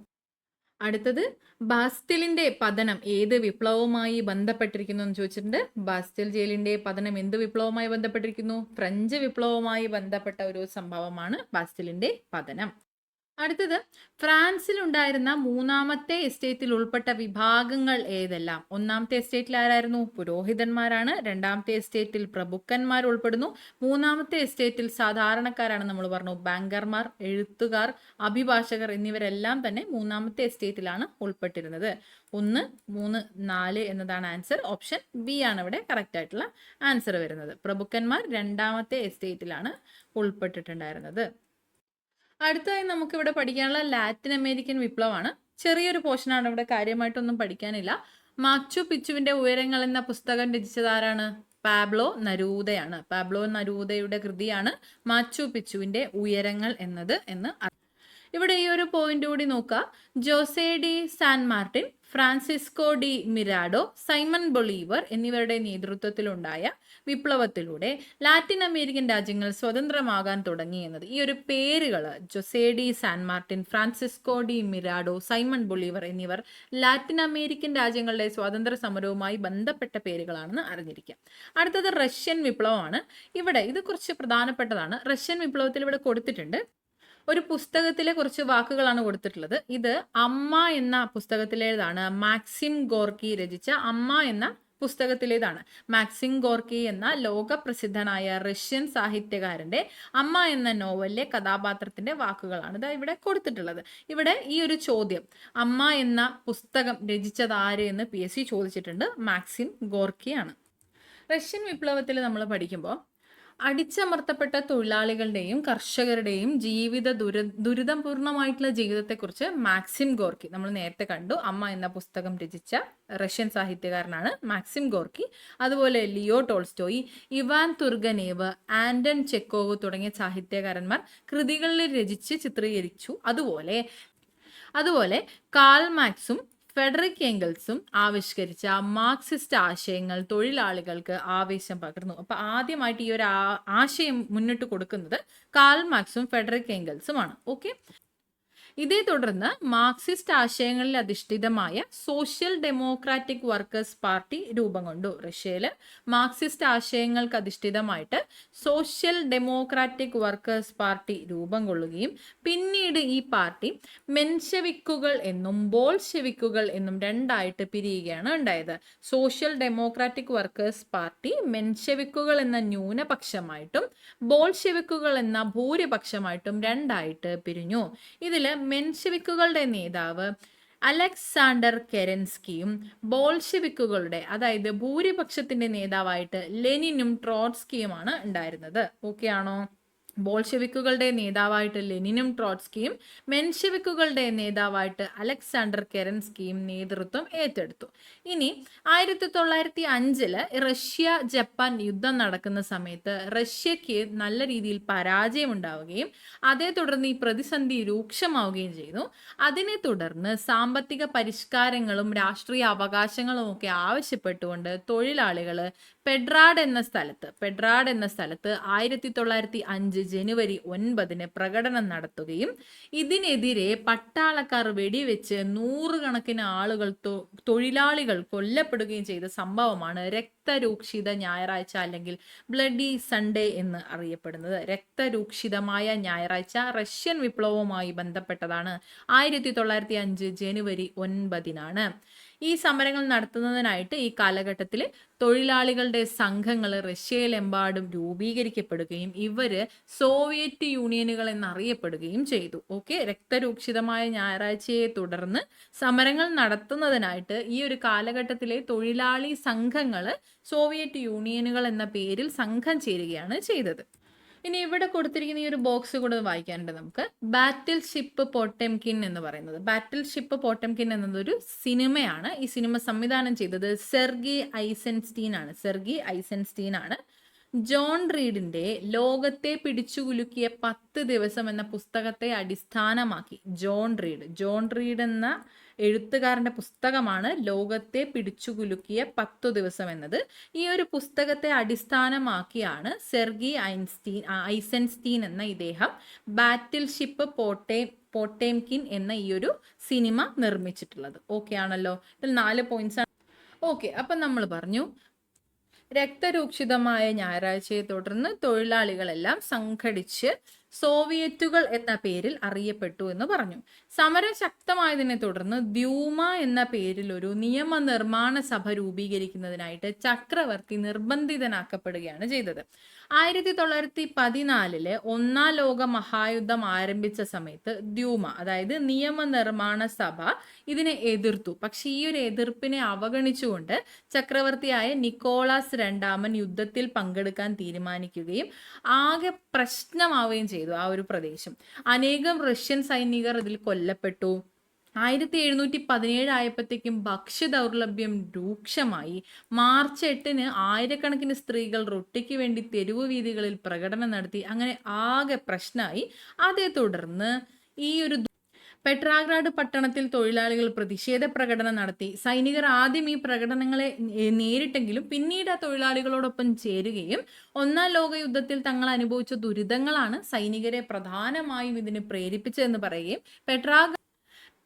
അടുത്തത്, ബാസ്റ്റിലിന്റെ പതനം ഏത് വിപ്ലവവുമായി ബന്ധപ്പെട്ടിരിക്കുന്നു എന്ന് ചോദിച്ചിട്ടുണ്ട്. ബാസ്റ്റിൽ ജയിലിന്റെ പതനം എന്ത് വിപ്ലവവുമായി ബന്ധപ്പെട്ടിരിക്കുന്നു? ഫ്രഞ്ച് വിപ്ലവവുമായി ബന്ധപ്പെട്ട ഒരു സംഭവമാണ് ബാസ്റ്റിലിന്റെ പതനം. അടുത്തത്, ഫ്രാൻസിൽ ഉണ്ടായിരുന്ന 3ാമത്തെ എസ്റ്റേറ്റിൽ ഉൾപ്പെട്ട വിഭാഗങ്ങൾ ഏതെല്ലാം? 1ാമത്തെ എസ്റ്റേറ്റിൽ ആരായിരുന്നു? പുരോഹിതന്മാരാണ്. 2ാമത്തെ എസ്റ്റേറ്റിൽ പ്രഭുക്കന്മാർ ഉൾപ്പെടുന്നു. 3ാമത്തെ എസ്റ്റേറ്റിൽ സാധാരണക്കാരാണ്. നമ്മൾ പറഞ്ഞു, ബാങ്കർമാർ, എഴുത്തുകാർ, അഭിഭാഷകർ എന്നിവരെല്ലാം തന്നെ 3ാമത്തെ എസ്റ്റേറ്റിലാണ് ഉൾപ്പെട്ടിരുന്നത്. 1, 3, 4 എന്നതാണ് ആൻസർ. ഓപ്ഷൻ ബി ആണ് ഇവിടെ കറക്റ്റ് ആയിട്ടുള്ള ആൻസർ വരുന്നത്. പ്രഭുക്കന്മാർ 2ാമത്തെ എസ്റ്റേറ്റിലാണ് ഉൾപ്പെട്ടിട്ടുണ്ടായിരുന്നത്. അടുത്തതായി നമുക്കിവിടെ പഠിക്കാനുള്ള ലാറ്റിൻ അമേരിക്കൻ വിപ്ലവമാണ്. ചെറിയൊരു പോർഷനാണ്, ഇവിടെ കാര്യമായിട്ടൊന്നും പഠിക്കാനില്ല. മാച്ചു പിച്ചുവിന്റെ ഉയരങ്ങൾ എന്ന പുസ്തകം രചിച്ചത് ആരാണ്? പാബ്ലോ നെരൂദയാണ്. പാബ്ലോ നെരൂദയുടെ കൃതിയാണ് മാച്ചു പിച്ചുവിന്റെ ഉയരങ്ങൾ എന്ന്. ഇവിടെ ഈ ഒരു പോയിന്റ് കൂടി നോക്കുക. Jose de San Martin Francisco de Miranda, Simon Bolivar എന്നിവരുടെ നേതൃത്വത്തിലുണ്ടായ വിപ്ലവത്തിലൂടെ ലാറ്റിൻ അമേരിക്കൻ രാജ്യങ്ങൾ സ്വതന്ത്രമാകാൻ തുടങ്ങി എന്നത്. ഈ ഒരു പേരുകൾ Jose de San Martin, Francisco de Miranda, Simon Bolivar എന്നിവർ ലാറ്റിൻ അമേരിക്കൻ രാജ്യങ്ങളുടെ സ്വാതന്ത്ര്യ സമരവുമായി ബന്ധപ്പെട്ട പേരുകളാണെന്ന് അറിഞ്ഞിരിക്കാം. അടുത്തത് റഷ്യൻ വിപ്ലവമാണ്. ഇവിടെ ഇത് കുറച്ച് പ്രധാനപ്പെട്ടതാണ്. റഷ്യൻ വിപ്ലവത്തിൽ ഇവിടെ കൊടുത്തിട്ടുണ്ട്. ഒരു പുസ്തകത്തിലെ കുറച്ച് വാക്കുകളാണ് കൊടുത്തിട്ടുള്ളത്. ഇത് അമ്മ എന്ന പുസ്തകത്തിലേതാണ്. മാക്സിം ഗോർക്കി രചിച്ച അമ്മ എന്ന പുസ്തകത്തിലേതാണ്. മാക്സിം ഗോർക്കി എന്ന ലോകപ്രസിദ്ധനായ റഷ്യൻ സാഹിത്യകാരന്റെ അമ്മ എന്ന നോവലിലെ കഥാപാത്രത്തിന്റെ വാക്കുകളാണ് ഇതാ ഇവിടെ കൊടുത്തിട്ടുള്ളത്. ഇവിടെ ഈ ഒരു ചോദ്യം, അമ്മ എന്ന പുസ്തകം രചിച്ചത് ആര് എന്ന് PSC ചോദിച്ചിട്ടുണ്ട്. മാക്സിം ഗോർക്കിയാണ്. റഷ്യൻ വിപ്ലവത്തിൽ നമ്മൾ പഠിക്കുമ്പോൾ അടിച്ചമർത്തപ്പെട്ട തൊഴിലാളികളുടെയും കർഷകരുടെയും ദുരിതപൂർണമായിട്ടുള്ള ജീവിതത്തെക്കുറിച്ച് മാക്സിം ഗോർക്കി, നമ്മൾ നേരത്തെ കണ്ടു, അമ്മ എന്ന പുസ്തകം രചിച്ച റഷ്യൻ സാഹിത്യകാരനാണ് മാക്സിം ഗോർക്കി. അതുപോലെ Leo Tolstoy, Ivan Turgenev, Anton Chekhov തുടങ്ങിയ സാഹിത്യകാരന്മാർ കൃതികളിൽ രചിച്ച് ചിത്രീകരിച്ചു. അതുപോലെ കാൾ മാക്സും ഫെഡറിക് എംഗൽസും ആവിഷ്കരിച്ച മാർക്സിസ്റ്റ് ആശയങ്ങൾ തൊഴിലാളികൾക്ക് ആവേശം പകർന്നു. അപ്പൊ ആദ്യമായിട്ട് ഈ ഒരു ആശയം മുന്നിട്ട് കൊടുക്കുന്നത് കാൾ മാർക്സും ഫെഡറിക് എംഗൽസുമാണ്. ഓക്കെ, ഇതേ തുടർന്ന് മാർക്സിസ്റ്റ് ആശയങ്ങളിൽ അധിഷ്ഠിതമായ സോഷ്യൽ ഡെമോക്രാറ്റിക് വർക്കേഴ്സ് പാർട്ടി രൂപം കൊണ്ടു. റഷ്യയിൽ മാർക്സിസ്റ്റ് ആശയങ്ങൾക്ക് അധിഷ്ഠിതമായിട്ട് സോഷ്യൽ ഡെമോക്രാറ്റിക് വർക്കേഴ്സ് പാർട്ടി രൂപം കൊള്ളുകയും പിന്നീട് ഈ പാർട്ടി മെൻഷെവിക്കുകൾ എന്നും ബോൾഷെവിക്കുകൾ എന്നും രണ്ടായിട്ട് പിരിയുകയാണ് ഉണ്ടായത്. സോഷ്യൽ ഡെമോക്രാറ്റിക് വർക്കേഴ്സ് പാർട്ടി മെൻഷെവിക്കുകൾ എന്ന ന്യൂനപക്ഷമായിട്ടും ബോൾഷെവിക്കുകൾ എന്ന ഭൂരിപക്ഷമായിട്ടും രണ്ടായിട്ട് പിരിഞ്ഞു. ഇതില് മെൻഷെവിക്കുകളുടെ നേതാവ് അലക്സാണ്ടർ കെരൻസ്കിയും ബോൾഷെവിക്കുകളുടെ, അതായത് ഭൂരിപക്ഷത്തിന്റെ നേതാവായിട്ട് ലെനിനും ട്രോട്സ്കിയുമാണ് ഉണ്ടായിരുന്നത്. ഓക്കെ ആണോ? ബോൾഷെവിക്കുകളുടെ നേതാവായിട്ട് ലെനിനും ട്രോട്സ്കിയും മെൻഷെവിക്കുകളുടെ നേതാവായിട്ട് അലക്സാണ്ടർ കെരൻസ്കിയും നേതൃത്വം ഏറ്റെടുത്തു. ഇനി 1905 റഷ്യ ജപ്പാൻ യുദ്ധം നടക്കുന്ന സമയത്ത് റഷ്യക്ക് നല്ല രീതിയിൽ പരാജയം ഉണ്ടാവുകയും അതേ തുടർന്ന് ഈ പ്രതിസന്ധി രൂക്ഷമാവുകയും ചെയ്തു. അതിനെ തുടർന്ന് സാമ്പത്തിക പരിഷ്കാരങ്ങളും രാഷ്ട്രീയ അവകാശങ്ങളും ഒക്കെ ആവശ്യപ്പെട്ടുകൊണ്ട് തൊഴിലാളികൾ പെഡ്രാഡ് എന്ന സ്ഥലത്ത് 1905 ജനുവരി 9 പ്രകടനം നടത്തുകയും ഇതിനെതിരെ പട്ടാളക്കാർ വെടിവെച്ച് നൂറുകണക്കിന് ആളുകൾ തൊഴിലാളികൾ കൊല്ലപ്പെടുകയും ചെയ്ത സംഭവമാണ് രക്തരൂക്ഷിത ഞായറാഴ്ച അല്ലെങ്കിൽ ബ്ലഡി സൺഡേ എന്ന് അറിയപ്പെടുന്നത്. രക്തരൂക്ഷിതമായ ഞായറാഴ്ച റഷ്യൻ വിപ്ലവവുമായി ബന്ധപ്പെട്ടതാണ്. 1905 ജനുവരി 9 ഈ സമരങ്ങൾ നടത്തുന്നതിനായിട്ട് ഈ കാലഘട്ടത്തിൽ തൊഴിലാളികളുടെ സംഘങ്ങൾ റഷ്യയിലെമ്പാടും രൂപീകരിക്കപ്പെടുകയും ഇവര് സോവിയറ്റ് യൂണിയനുകൾ എന്നറിയപ്പെടുകയും ചെയ്തു. ഓക്കെ, രക്തരൂക്ഷിതമായ ഞായറാഴ്ചയെ തുടർന്ന് സമരങ്ങൾ നടത്തുന്നതിനായിട്ട് ഈ ഒരു കാലഘട്ടത്തിലെ തൊഴിലാളി സംഘങ്ങൾ സോവിയറ്റ് യൂണിയനുകൾ എന്ന പേരിൽ സംഘം ചേരുകയാണ് ചെയ്തത്. ഇനി ഇവിടെ കൊടുത്തിരിക്കുന്ന ഈ ഒരു ബോക്സ് കൂടെ വായിക്കാനുണ്ട് നമുക്ക്. ബാറ്റിൽ ഷിപ്പ് പോട്ടെംകിൻ എന്ന് പറയുന്നത്, ബാറ്റിൽ ഷിപ്പ് പോട്ടെംകിൻ എന്നതൊരു സിനിമയാണ്. ഈ സിനിമ സംവിധാനം ചെയ്തത് സെർഗി ഐസൻസ്റ്റീൻ ആണ്. ജോൺ റീഡിന്റെ ലോകത്തെ പിടിച്ചുകുലുക്കിയ 10 ദിവസം എന്ന പുസ്തകത്തെ അടിസ്ഥാനമാക്കി ജോൺ റീഡ് എന്ന എഴുത്തുകാരന്റെ പുസ്തകമാണ് ലോകത്തെ പിടിച്ചുകുലുക്കിയ 10 ദിവസം എന്നത്. ഈ ഒരു പുസ്തകത്തെ അടിസ്ഥാനമാക്കിയാണ് സെർഗി ഐസൻസ്റ്റീൻ എന്ന ഇദ്ദേഹം ബാറ്റിൽ ഷിപ്പ് പോട്ടെംകിൻ എന്ന ഈ ഒരു സിനിമ നിർമ്മിച്ചിട്ടുള്ളത്. ഓക്കെ ആണല്ലോ? ഇതിൽ 4 പോയിന്റ്സ് ആണ്. ഓക്കെ, അപ്പൊ നമ്മൾ പറഞ്ഞു രക്തരൂക്ഷിതമായ ഞായറാഴ്ചയെ തുടർന്ന് തൊഴിലാളികളെല്ലാം സംഘടിച്ച് സോവിയറ്റുകൾ എന്ന പേരിൽ അറിയപ്പെട്ടു എന്ന് പറഞ്ഞു. സമരം ശക്തമായതിനെ തുടർന്ന് ദ്യൂമ എന്ന പേരിൽ ഒരു നിയമനിർമ്മാണ സഭ രൂപീകരിക്കുന്നതിനായിട്ട് ചക്രവർത്തി നിർബന്ധിതനാക്കപ്പെടുകയാണ് ചെയ്തത്. 1914 ഒന്നാം ലോക മഹായുദ്ധം ആരംഭിച്ച സമയത്ത് ദ്യൂമ, അതായത് നിയമനിർമ്മാണ സഭ, ഇതിനെ എതിർത്തു. പക്ഷെ ഈ ഒരു എതിർപ്പിനെ അവഗണിച്ചുകൊണ്ട് ചക്രവർത്തിയായ നിക്കോളാസ് രണ്ടാമൻ യുദ്ധത്തിൽ പങ്കെടുക്കാൻ തീരുമാനിക്കുകയും ആകെ പ്രശ്നമാവുകയും ചെയ്തു ആ ഒരു പ്രദേശം. അനേകം റഷ്യൻ സൈനികർ ഇതിൽ കൊല്ലപ്പെട്ടു. 1717 ആയപ്പോഴത്തേക്കും ഭക്ഷ്യദൗർലഭ്യം രൂക്ഷമായി. മാർച്ച് 8 ആയിരക്കണക്കിന് സ്ത്രീകൾ റൊട്ടിക്ക് വേണ്ടി തെരുവു വീതികളിൽ പ്രകടനം നടത്തി. അങ്ങനെ ആകെ പ്രശ്നമായി. അതേ തുടർന്ന് ഈ ഒരു പെട്രാഗ്രാഡ് പട്ടണത്തിൽ തൊഴിലാളികൾ പ്രതിഷേധ പ്രകടനം നടത്തി. സൈനികർ ആദ്യം ഈ പ്രകടനങ്ങളെ നേരിട്ടെങ്കിലും പിന്നീട് ആ തൊഴിലാളികളോടൊപ്പം ചേരുകയും ഒന്നാം ലോക യുദ്ധത്തിൽ തങ്ങൾ അനുഭവിച്ച ദുരിതങ്ങളാണ് സൈനികരെ പ്രധാനമായും ഇതിന് പ്രേരിപ്പിച്ചതെന്ന് പറയുകയും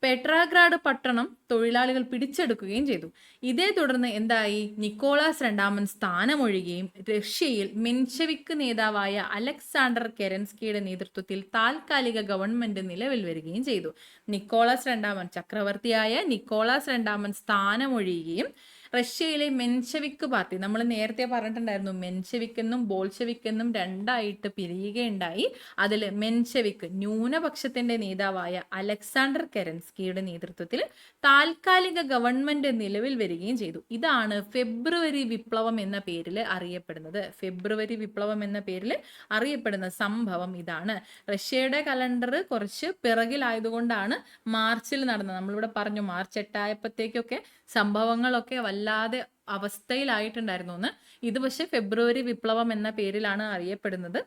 പെട്രാഗ്രാഡ് പട്ടണം തൊഴിലാളികൾ പിടിച്ചെടുക്കുകയും ചെയ്തു. ഇതേ തുടർന്ന് എന്തായി? നിക്കോളാസ് രണ്ടാമൻ സ്ഥാനമൊഴിയുകയും റഷ്യയിൽ മെൻഷെവിക് നേതാവായ അലക്സാണ്ടർ കെരൻസ്കിയുടെ നേതൃത്വത്തിൽ താൽക്കാലിക ഗവൺമെന്റ് നിലവിൽ വരികയും ചെയ്തു. നിക്കോളാസ് രണ്ടാമൻ, ചക്രവർത്തിയായ നിക്കോളാസ് രണ്ടാമൻ സ്ഥാനമൊഴിയുകയും റഷ്യയിലെ മെൻഷെവിക് പാർട്ടി, നമ്മൾ നേരത്തെ പറഞ്ഞിട്ടുണ്ടായിരുന്നു മെൻഷെവിക് എന്നും ബോൾഷെവിക് എന്നും രണ്ടായിട്ട് പിരിയുകയുണ്ടായി. അതിൽ മെൻഷെവിക് ന്യൂനപക്ഷത്തിന്റെ നേതാവായ അലക്സാണ്ടർ കെരൻസ്കിയുടെ നേതൃത്വത്തിൽ താൽക്കാലിക ഗവൺമെന്റ് നിലവിൽ വരികയും ചെയ്തു. ഇതാണ് ഫെബ്രുവരി വിപ്ലവം എന്ന പേരിൽ അറിയപ്പെടുന്നത്. ഫെബ്രുവരി വിപ്ലവം എന്ന പേരിൽ അറിയപ്പെടുന്ന സംഭവം ഇതാണ്. റഷ്യയുടെ കലണ്ടർ കുറച്ച് പിറകിലായതുകൊണ്ടാണ് മാർച്ചിൽ നടന്നത്. നമ്മളിവിടെ പറഞ്ഞു മാർച്ച് 8 ആയപ്പോഴത്തേക്കൊക്കെ സംഭവങ്ങളൊക്കെ വല്ലാതെ അവസ്ഥയിലായിട്ടുണ്ടായിരുന്നു എന്ന്. ഇത് പക്ഷെ ഫെബ്രുവരി വിപ്ലവം എന്ന പേരിലാണ് അറിയപ്പെടുന്നത്.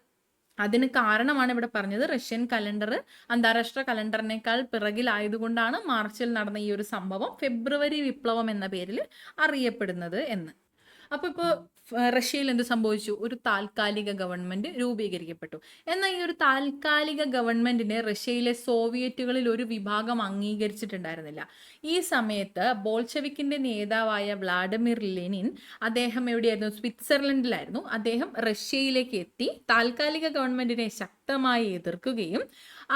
അതിന് കാരണമാണ് ഇവിടെ പറഞ്ഞത്. റഷ്യൻ കലണ്ടർ അന്താരാഷ്ട്ര കലണ്ടറിനേക്കാൾ പിറകിലായതുകൊണ്ടാണ് മാർച്ചിൽ നടന്ന ഈ ഒരു സംഭവം ഫെബ്രുവരി വിപ്ലവം എന്ന പേരിൽ അറിയപ്പെടുന്നത് എന്ന്. അപ്പോൾ ഇപ്പോൾ റഷ്യയിൽ എന്ത് സംഭവിച്ചു? ഒരു താൽക്കാലിക ഗവൺമെന്റ് രൂപീകരിക്കപ്പെട്ടു. എന്നാൽ ഈ ഒരു താൽക്കാലിക ഗവൺമെന്റിനെ റഷ്യയിലെ സോവിയറ്റുകളിൽ ഒരു വിഭാഗം അംഗീകരിച്ചിട്ടുണ്ടായിരുന്നില്ല. ഈ സമയത്ത് ബോൾഷെവിക്കിന്റെ നേതാവായ വ്ളാഡിമിർ ലെനിൻ, അദ്ദേഹം എവിടെയായിരുന്നു? സ്വിറ്റ്സർലൻഡിലായിരുന്നു. അദ്ദേഹം റഷ്യയിലേക്ക് എത്തി താൽക്കാലിക ഗവൺമെന്റിനെ ശക്തമായി എതിർക്കുകയും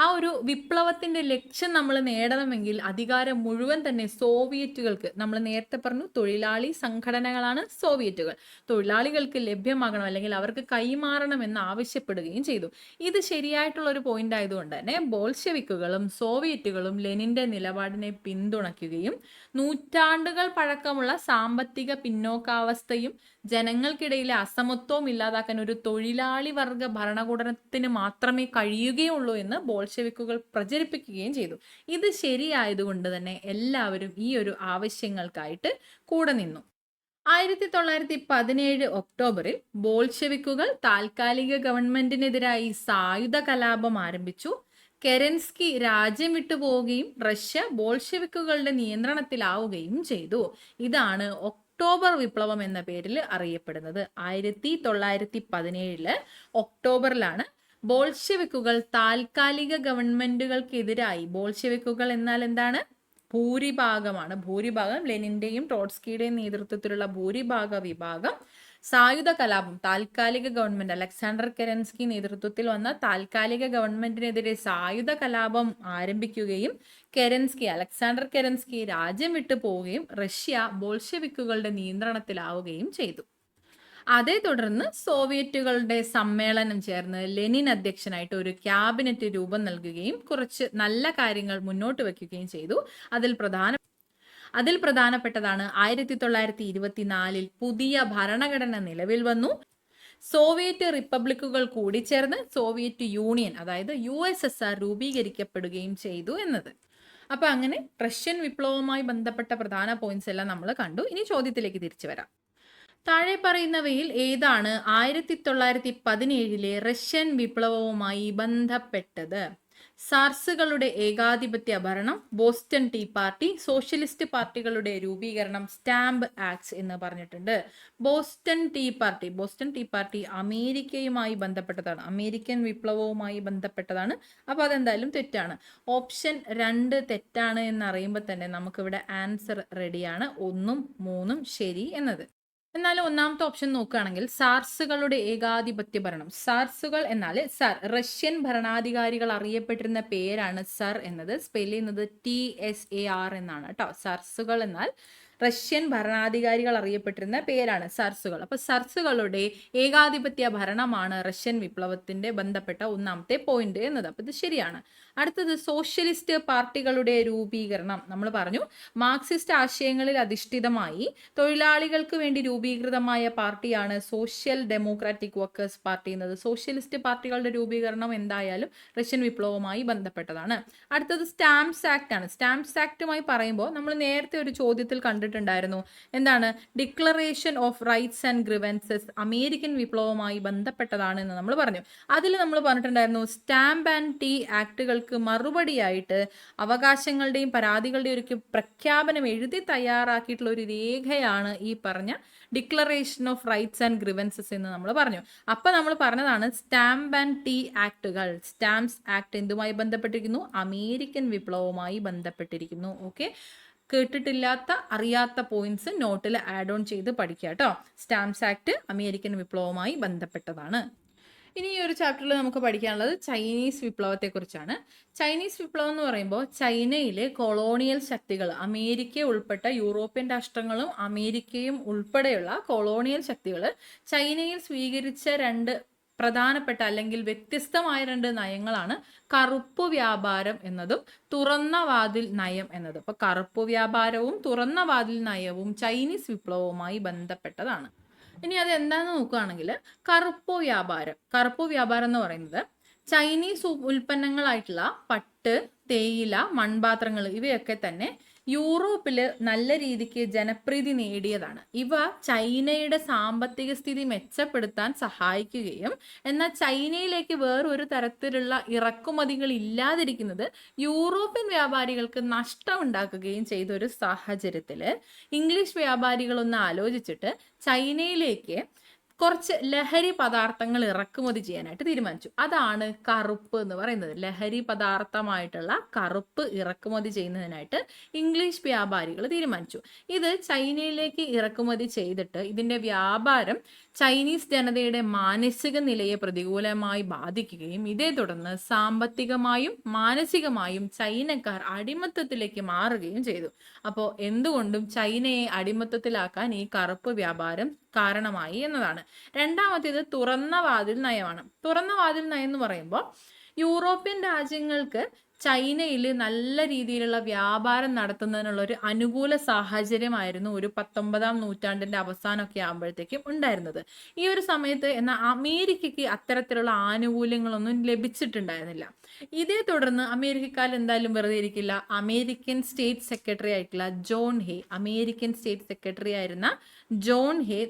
ആ ഒരു വിപ്ലവത്തിന്റെ ലക്ഷ്യം നമ്മൾ നേടണമെങ്കിൽ അധികാരം മുഴുവൻ തന്നെ സോവിയറ്റുകൾക്ക്, നമ്മൾ നേരത്തെ പറഞ്ഞു തൊഴിലാളി സംഘടനകളാണ് സോവിയറ്റുകൾ, തൊഴിലാളികൾക്ക് ലഭ്യമാകണം അല്ലെങ്കിൽ അവർക്ക് കൈമാറണം എന്ന് ആവശ്യപ്പെടുകയും ചെയ്തു. ഇത് ശരിയായിട്ടുള്ള ഒരു പോയിന്റ് ആയതുകൊണ്ട് തന്നെ ബോൾഷെവിക്കുകളും സോവിയറ്റുകളും ലെനിന്റെ നിലപാടിനെ പിന്തുണയ്ക്കുകയും നൂറ്റാണ്ടുകൾ പഴക്കമുള്ള സാമ്പത്തിക പിന്നോക്കാവസ്ഥയും ജനങ്ങൾക്കിടയിലെ അസമത്വവും ഇല്ലാതാക്കാൻ ഒരു തൊഴിലാളി വർഗ ഭരണകൂടത്തിന് മാത്രമേ കഴിയുകയുള്ളൂ എന്ന് ബോൾഷെവിക്കുകൾ പ്രചരിപ്പിക്കുകയും ചെയ്തു. ഇത് ശരിയായതുകൊണ്ട് തന്നെ എല്ലാവരും ഈ ഒരു ആവശ്യങ്ങൾക്കായിട്ട് കൂടെ നിന്നു. 1917 ഒക്ടോബറിൽ ബോൾഷെവിക്കുകൾ താൽക്കാലിക ഗവൺമെന്റിനെതിരായി സായുധ കലാപം ആരംഭിച്ചു. കെരൻസ്കി രാജ്യം വിട്ടുപോവുകയും റഷ്യ ബോൾഷെവിക്കുകളുടെ നിയന്ത്രണത്തിലാവുകയും ചെയ്തു. ഇതാണ് ഒക്ടോബർ വിപ്ലവം എന്ന പേരിൽ അറിയപ്പെടുന്നത്. 1917 ഒക്ടോബറിലാണ് ബോൾഷെവിക്കുകൾ താൽക്കാലിക ഗവൺമെന്റുകൾക്കെതിരായി, ബോൾഷെവിക്കുകൾ എന്നാൽ എന്താണ്? ഭൂരിഭാഗമാണ്. ഭൂരിഭാഗം ലെനിന്റെയും ട്രോട്സ്കിയുടെയും നേതൃത്വത്തിലുള്ള ഭൂരിഭാഗ വിഭാഗം സായുധ കലാപം, താൽക്കാലിക ഗവൺമെന്റ് അലക്സാണ്ടർ കെരൻസ്കി നേതൃത്വത്തിൽ വന്ന താൽക്കാലിക ഗവൺമെന്റിനെതിരെ സായുധ കലാപം ആരംഭിക്കുകയും അലക്സാണ്ടർ കെരൻസ്കി രാജ്യം വിട്ടു പോവുകയും റഷ്യ ബോൾഷെവിക്കുകളുടെ നിയന്ത്രണത്തിലാവുകയും ചെയ്തു. അതേ തുടർന്ന് സോവിയറ്റുകളുടെ സമ്മേളനം ചേർന്ന് ലെനിൻ അധ്യക്ഷനായിട്ട് ഒരു ക്യാബിനറ്റ് രൂപം നൽകുകയും കുറച്ച് നല്ല കാര്യങ്ങൾ മുന്നോട്ട് വയ്ക്കുകയും ചെയ്തു. അതിൽ പ്രധാനപ്പെട്ടതാണ് 1924 പുതിയ ഭരണഘടന നിലവിൽ വന്നു. സോവിയറ്റ് റിപ്പബ്ലിക്കുകൾ കൂടിച്ചേർന്ന് സോവിയറ്റ് യൂണിയൻ, അതായത് USSR രൂപീകരിക്കപ്പെടുകയും ചെയ്തു എന്നത്. അപ്പൊ അങ്ങനെ റഷ്യൻ വിപ്ലവവുമായി ബന്ധപ്പെട്ട പ്രധാന പോയിന്റ്സ് എല്ലാം നമ്മൾ കണ്ടു. ഇനി ചോദ്യത്തിലേക്ക് തിരിച്ചു വരാം. താഴെ പറയുന്നവയിൽ ഏതാണ് 1917 റഷ്യൻ വിപ്ലവവുമായി ബന്ധപ്പെട്ടത്? സാർസുകളുടെ ഏകാധിപത്യ ഭരണം, ബോസ്റ്റൺ ടീ പാർട്ടി, സോഷ്യലിസ്റ്റ് പാർട്ടികളുടെ രൂപീകരണം, സ്റ്റാമ്പ് ആക്ട്സ് എന്ന് പറഞ്ഞിട്ടുണ്ട്. ബോസ്റ്റൺ ടീ പാർട്ടി അമേരിക്കയുമായി ബന്ധപ്പെട്ടതാണ്, അമേരിക്കൻ വിപ്ലവവുമായി ബന്ധപ്പെട്ടതാണ്. അപ്പോൾ അതെന്തായാലും തെറ്റാണ്. ഓപ്ഷൻ 2 തെറ്റാണ് എന്നറിയുമ്പോൾ തന്നെ നമുക്കിവിടെ ആൻസർ റെഡിയാണ്. 1ഉം 3ഉം ശരി എന്നത്. എന്നാൽ ഒന്നാമത്തെ ഓപ്ഷൻ നോക്കുകയാണെങ്കിൽ സാർസുകളുടെ ഏകാധിപത്യ ഭരണം. സാർസുകൾ എന്നാൽ സർ, റഷ്യൻ ഭരണാധികാരികൾ അറിയപ്പെട്ടിരുന്ന പേരാണ് സർ എന്നത്. സ്പെൽ ചെയ്യുന്നത് TSAR എന്നാണ് കേട്ടോ. സാർസുകൾ എന്നാൽ റഷ്യൻ ഭരണാധികാരികൾ അറിയപ്പെട്ടിരുന്ന പേരാണ് സാർസുകൾ. അപ്പൊ സാർസുകളുടെ ഏകാധിപത്യ ഭരണമാണ് റഷ്യൻ വിപ്ലവത്തിന്റെ ബന്ധപ്പെട്ട ഒന്നാമത്തെ പോയിന്റ് എന്നത്. അപ്പൊ ഇത് ശരിയാണ്. അടുത്തത് സോഷ്യലിസ്റ്റ് പാർട്ടികളുടെ രൂപീകരണം. നമ്മൾ പറഞ്ഞു മാർക്സിസ്റ്റ് ആശയങ്ങളിൽ അധിഷ്ഠിതമായി തൊഴിലാളികൾക്ക് വേണ്ടി രൂപീകൃതമായ പാർട്ടിയാണ് സോഷ്യൽ ഡെമോക്രാറ്റിക് വർക്കേഴ്സ് പാർട്ടി എന്നത്. സോഷ്യലിസ്റ്റ് പാർട്ടികളുടെ രൂപീകരണം എന്തായാലും റഷ്യൻ വിപ്ലവവുമായി ബന്ധപ്പെട്ടതാണ്. അടുത്തത് സ്റ്റാമ്പ്സ് ആക്ട് ആണ്. സ്റ്റാമ്പ്സ് ആക്ടുമായി പറയുമ്പോൾ നമ്മൾ നേരത്തെ ഒരു ചോദ്യത്തിൽ കണ്ടിട്ടുണ്ടായിരുന്നു, എന്താണ്? Declaration of rights and grievances American വിപ്ലവവുമായി ബന്ധപ്പെട്ടതാണ് എന്ന് നമ്മൾ പറഞ്ഞു. അതിൽ നമ്മൾ പറഞ്ഞിട്ടുണ്ടായിരുന്നു സ്റ്റാമ്പ് ആൻഡ് ടീ ആക്ടുകൾക്ക് പരാതികൾക്ക് മറുപടിയായിട്ട് അവകാശങ്ങളുടെയും പരാതികളുടെയും ഒരു പ്രഖ്യാപനം എഴുതി തയ്യാറാക്കിയിട്ടുള്ള ഒരു രേഖയാണ് ഈ പറഞ്ഞ declaration of rights and grievances എന്ന് നമ്മൾ പറഞ്ഞു. അപ്പം നമ്മൾ പറഞ്ഞതാണ് സ്റ്റാമ്പ് ആൻഡ് ടീ ആക്ടുകൾ. സ്റ്റാമ്പ്സ് ആക്ട് എന്തുമായി ബന്ധപ്പെട്ടിരിക്കുന്നു? അമേരിക്കൻ വിപ്ലവവുമായി ബന്ധപ്പെട്ടിരിക്കുന്നു. ഓക്കെ, കേട്ടിട്ടില്ലാത്ത അറിയാത്ത പോയിന്റ്സ് നോട്ടിൽ ആഡ് ഓൺ ചെയ്ത് പഠിക്കുക കേട്ടോ. സ്റ്റാമ്പ്സ് ആക്ട് അമേരിക്കൻ വിപ്ലവവുമായി ബന്ധപ്പെട്ടതാണ്. ഇനി ഈ ഒരു ചാപ്റ്ററിൽ നമുക്ക് പഠിക്കാനുള്ളത് ചൈനീസ് വിപ്ലവത്തെക്കുറിച്ചാണ്. ചൈനീസ് വിപ്ലവം എന്ന് പറയുമ്പോൾ ചൈനയിലെ കൊളോണിയൽ ശക്തികൾ, അമേരിക്ക ഉൾപ്പെട്ട യൂറോപ്യൻ രാഷ്ട്രങ്ങളും അമേരിക്കയും ഉൾപ്പെടെയുള്ള കൊളോണിയൽ ശക്തികൾ ചൈനയിൽ സ്വീകരിച്ച രണ്ട് പ്രധാനപ്പെട്ട അല്ലെങ്കിൽ വ്യത്യസ്തമായ രണ്ട് നയങ്ങളാണ് കറുപ്പ് വ്യാപാരം എന്നതും തുറന്ന വാതിൽ നയം എന്നതും. അപ്പൊ കറുപ്പ് വ്യാപാരവും തുറന്ന വാതിൽ നയവും ചൈനീസ് വിപ്ലവവുമായി ബന്ധപ്പെട്ടതാണ്. ഇനി അത് എന്താണെന്ന് നോക്കുകയാണെങ്കിൽ കറുപ്പ് വ്യാപാരം എന്ന് പറയുന്നത് ചൈനീസ് ഉൽപ്പന്നങ്ങളായിട്ടുള്ള പട്ട്, തേയില, മൺപാത്രങ്ങൾ ഇവയൊക്കെ തന്നെ യൂറോപ്പിൽ നല്ല രീതിക്ക് ജനപ്രീതി നേടിയതാണ്. ഇവ ചൈനയുടെ സാമ്പത്തിക സ്ഥിതി മെച്ചപ്പെടുത്താൻ സഹായിക്കുകയും എന്നാൽ ചൈനയിലേക്ക് വേറൊരു തരത്തിലുള്ള ഇറക്കുമതികൾ ഇല്ലാതിരിക്കുന്നത് യൂറോപ്യൻ വ്യാപാരികൾക്ക് നഷ്ടമുണ്ടാക്കുകയും ചെയ്ത ഒരു സാഹചര്യത്തിൽ ഇംഗ്ലീഷ് വ്യാപാരികളൊന്ന് ആലോചിച്ചിട്ട് ചൈനയിലേക്ക് കുറച്ച് ലഹരി പദാർത്ഥങ്ങൾ ഇറക്കുമതി ചെയ്യാനായിട്ട് തീരുമാനിച്ചു. അതാണ് കറുപ്പ് എന്ന് പറയുന്നത്. ലഹരി പദാർത്ഥമായിട്ടുള്ള കറുപ്പ് ഇറക്കുമതി ചെയ്യുന്നതിനായിട്ട് ഇംഗ്ലീഷ് വ്യാപാരികൾ തീരുമാനിച്ചു. ഇത് ചൈനയിലേക്ക് ഇറക്കുമതി ചെയ്തിട്ട് ഇതിൻ്റെ വ്യാപാരം ചൈനീസ് ജനതയുടെ മാനസിക നിലയെ പ്രതികൂലമായി ബാധിക്കുകയും ഇതേ തുടർന്ന് സാമ്പത്തികമായും മാനസികമായും ചൈനക്കാർ അടിമത്തത്തിലേക്ക് മാറുകയും ചെയ്തു. അപ്പോൾ എന്തുകൊണ്ടും ചൈനയെ അടിമത്തത്തിലാക്കാൻ ഈ കറുപ്പ് വ്യാപാരം കാരണമായി എന്നതാണ്. രണ്ടാമത്തേത് തുറന്ന വാതിൽ നയമാണ്. തുറന്ന വാതിൽ നയം എന്ന് പറയുമ്പോൾ യൂറോപ്യൻ രാജ്യങ്ങൾക്ക് ചൈനയിൽ നല്ല രീതിയിലുള്ള വ്യാപാരം നടത്തുന്നതിനുള്ള ഒരു അനുകൂല സാഹചര്യമായിരുന്നു ഒരു 19-ാം നൂറ്റാണ്ടിന്റെ അവസാനമൊക്കെ ആകുമ്പോഴത്തേക്കും ഉണ്ടായിരുന്നത്. ഈ ഒരു സമയത്ത് എന്നാൽ അമേരിക്കയ്ക്ക് അത്തരത്തിലുള്ള ആനുകൂല്യങ്ങളൊന്നും ലഭിച്ചിട്ടുണ്ടായിരുന്നില്ല. ഇതേ തുടർന്ന് അമേരിക്കക്കാർ എന്തായാലും വെറുതെ ഇരിക്കില്ല. അമേരിക്കൻ സ്റ്റേറ്റ് സെക്രട്ടറി ആയിട്ടുള്ള അമേരിക്കൻ സ്റ്റേറ്റ് സെക്രട്ടറി ആയിരുന്ന ജോൺ ഹേ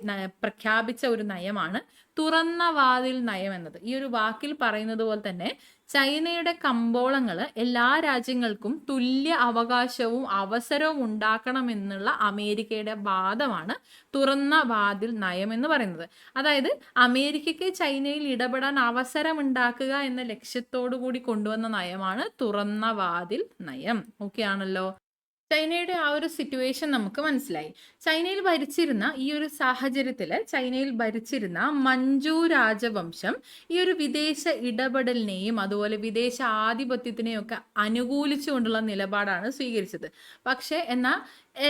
പ്രഖ്യാപിച്ച ഒരു നയമാണ് തുറന്ന വാതിൽ നയം എന്നത്. ഈ ഒരു വാക്കിൽ പറയുന്നത് പോലെ തന്നെ ചൈനയുടെ കമ്പോളങ്ങൾ എല്ലാ രാജ്യങ്ങൾക്കും തുല്യ അവകാശവും അവസരവും ഉണ്ടാക്കണമെന്നുള്ള അമേരിക്കയുടെ വാദമാണ് തുറന്ന വാതിൽ നയം എന്ന് പറയുന്നത്. അതായത് അമേരിക്കയ്ക്ക് ചൈനയിൽ ഇടപെടാൻ അവസരം ഉണ്ടാക്കുക എന്ന ലക്ഷ്യത്തോടു കൂടി കൊണ്ടുവന്ന നയമാണ് തുറന്ന വാതിൽ നയം. ഓക്കെ ആണല്ലോ. ചൈനയുടെ ആ ഒരു സിറ്റുവേഷൻ നമുക്ക് മനസ്സിലായി. ചൈനയിൽ ഭരിച്ചിരുന്ന ഈ ഒരു സാഹചര്യത്തിൽ ചൈനയിൽ ഭരിച്ചിരുന്ന മഞ്ചു രാജവംശം ഈ ഒരു വിദേശ ഇടപെടലിനെയും അതുപോലെ വിദേശ ആധിപത്യത്തിനെയും ഒക്കെ അനുകൂലിച്ചുകൊണ്ടുള്ള നിലപാടാണ് സ്വീകരിച്ചത്. പക്ഷേ എന്നാൽ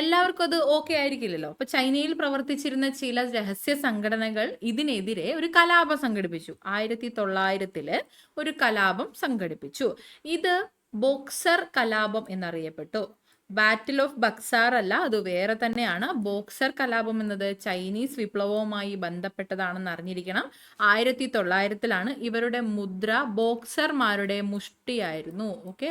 എല്ലാവർക്കും അത് ഓക്കെ ആയിരിക്കില്ലല്ലോ. അപ്പൊ ചൈനയിൽ പ്രവർത്തിച്ചിരുന്ന ചില രഹസ്യ സംഘടനകൾ ഇതിനെതിരെ ഒരു കലാപം സംഘടിപ്പിച്ചു. 1900 ഒരു കലാപം സംഘടിപ്പിച്ചു. ഇത് ബോക്സർ കലാപം എന്നറിയപ്പെട്ടു. ബാറ്റിൽ ഓഫ് ബക്സാർ അല്ല, അത് വേറെ തന്നെയാണ്. ബോക്സർ കലാപം എന്നത് ചൈനീസ് വിപ്ലവവുമായി ബന്ധപ്പെട്ടതാണെന്ന് അറിഞ്ഞിരിക്കണം. 1900 ഇവരുടെ മുദ്ര ബോക്സർമാരുടെ മുഷ്ടിയായിരുന്നു. ഓക്കെ,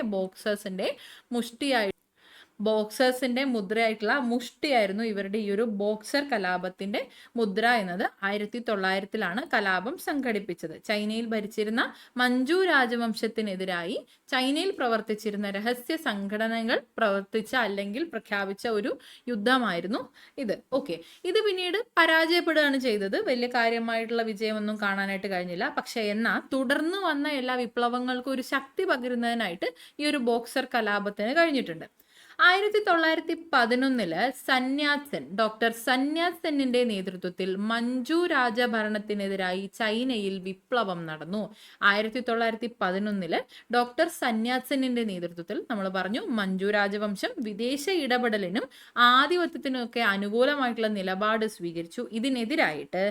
ബോക്സേഴ്സിന്റെ മുദ്രയായിട്ടുള്ള മുഷ്ടിയായിരുന്നു ഇവരുടെ ഈ ഒരു ബോക്സർ കലാപത്തിന്റെ മുദ്ര എന്നത്. 1900 കലാപം സംഘടിപ്പിച്ചത്. ചൈനയിൽ ഭരിച്ചിരുന്ന മഞ്ചു രാജവംശത്തിനെതിരായി ചൈനയിൽ പ്രവർത്തിച്ചിരുന്ന രഹസ്യ സംഘടനകൾ പ്രവർത്തിച്ച അല്ലെങ്കിൽ പ്രഖ്യാപിച്ച ഒരു യുദ്ധമായിരുന്നു ഇത്. ഓക്കെ, ഇത് പിന്നീട് പരാജയപ്പെടുകയാണ് ചെയ്തത്. വലിയ കാര്യമായിട്ടുള്ള വിജയമൊന്നും കാണാനായിട്ട് കഴിഞ്ഞില്ല. പക്ഷെ എന്നാൽ തുടർന്ന് വന്ന എല്ലാ വിപ്ലവങ്ങൾക്കും ഒരു ശക്തി പകരുന്നതിനായിട്ട് ഈ ഒരു ബോക്സർ കലാപത്തിന് കഴിഞ്ഞിട്ടുണ്ട്. 1911 ഡോക്ടർ സന്യാത് സെന്നിന്റെ നേതൃത്വത്തിൽ മഞ്ചു രാജഭരണത്തിനെതിരായി ചൈനയിൽ വിപ്ലവം നടന്നു. 1911 ഡോക്ടർ സന്യാത് സെന്നിന്റെ നേതൃത്വത്തിൽ നമ്മൾ പറഞ്ഞു മഞ്ചു രാജവംശം വിദേശ ഇടപെടലിനും ആധിപത്യത്തിനും ഒക്കെ അനുകൂലമായിട്ടുള്ള നിലപാട് സ്വീകരിച്ചു. ഇതിനെതിരായിട്ട്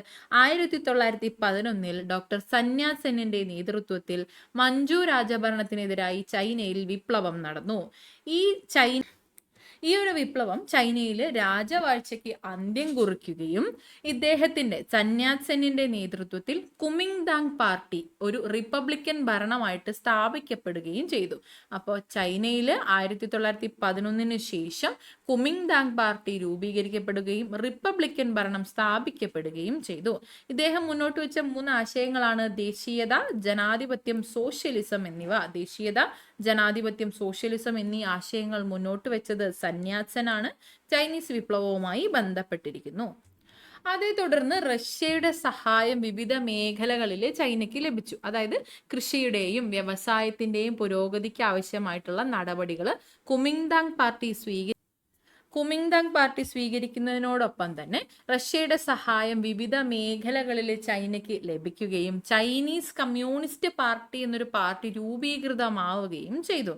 1911 ഡോക്ടർ സന്യാത് സെന്നിന്റെ നേതൃത്വത്തിൽ മഞ്ചു രാജഭരണത്തിനെതിരായി ചൈനയിൽ വിപ്ലവം നടന്നു. ഈ ഒരു വിപ്ലവം ചൈനയിൽ രാജവാഴ്ചയ്ക്ക് അന്ത്യം കുറിക്കുകയും ഇദ്ദേഹത്തിന്റെ സന്യാത് സെന്നിന്റെ നേതൃത്വത്തിൽ കുമിങ്ദാങ് പാർട്ടി ഒരു റിപ്പബ്ലിക്കൻ ഭരണമായിട്ട് സ്ഥാപിക്കപ്പെടുകയും ചെയ്തു. അപ്പോൾ ചൈനയിൽ 1911 ശേഷം കുമിങ്ദാങ് പാർട്ടി രൂപീകരിക്കപ്പെടുകയും റിപ്പബ്ലിക്കൻ ഭരണം സ്ഥാപിക്കപ്പെടുകയും ചെയ്തു. ഇദ്ദേഹം മുന്നോട്ട് വെച്ച 3 ആശയങ്ങളാണ് ദേശീയത, ജനാധിപത്യം, സോഷ്യലിസം എന്നിവ. ദേശീയത, ജനാധിപത്യം, സോഷ്യലിസം എന്നീ ആശയങ്ങൾ മുന്നോട്ട് വെച്ചത് സന്യാസനാണ്. ചൈനീസ് വിപ്ലവവുമായി ബന്ധപ്പെട്ടിരിക്കുന്നു. അതേ തുടർന്ന് റഷ്യയുടെ സഹായം വിവിധ മേഖലകളിൽ ചൈനയ്ക്ക് ലഭിച്ചു. അതായത് കൃഷിയുടെയും വ്യവസായത്തിന്റെയും പുരോഗതിക്ക് ആവശ്യമായിട്ടുള്ള നടപടികൾ കുമിങ്താങ് പാർട്ടി സ്വീകരിക്കുന്നതിനോടൊപ്പം തന്നെ റഷ്യയുടെ സഹായം വിവിധ മേഖലകളിൽ ചൈനയ്ക്ക് ലഭിക്കുകയും ചൈനീസ് കമ്മ്യൂണിസ്റ്റ് പാർട്ടി എന്നൊരു പാർട്ടി രൂപീകൃതമാവുകയും ചെയ്തു.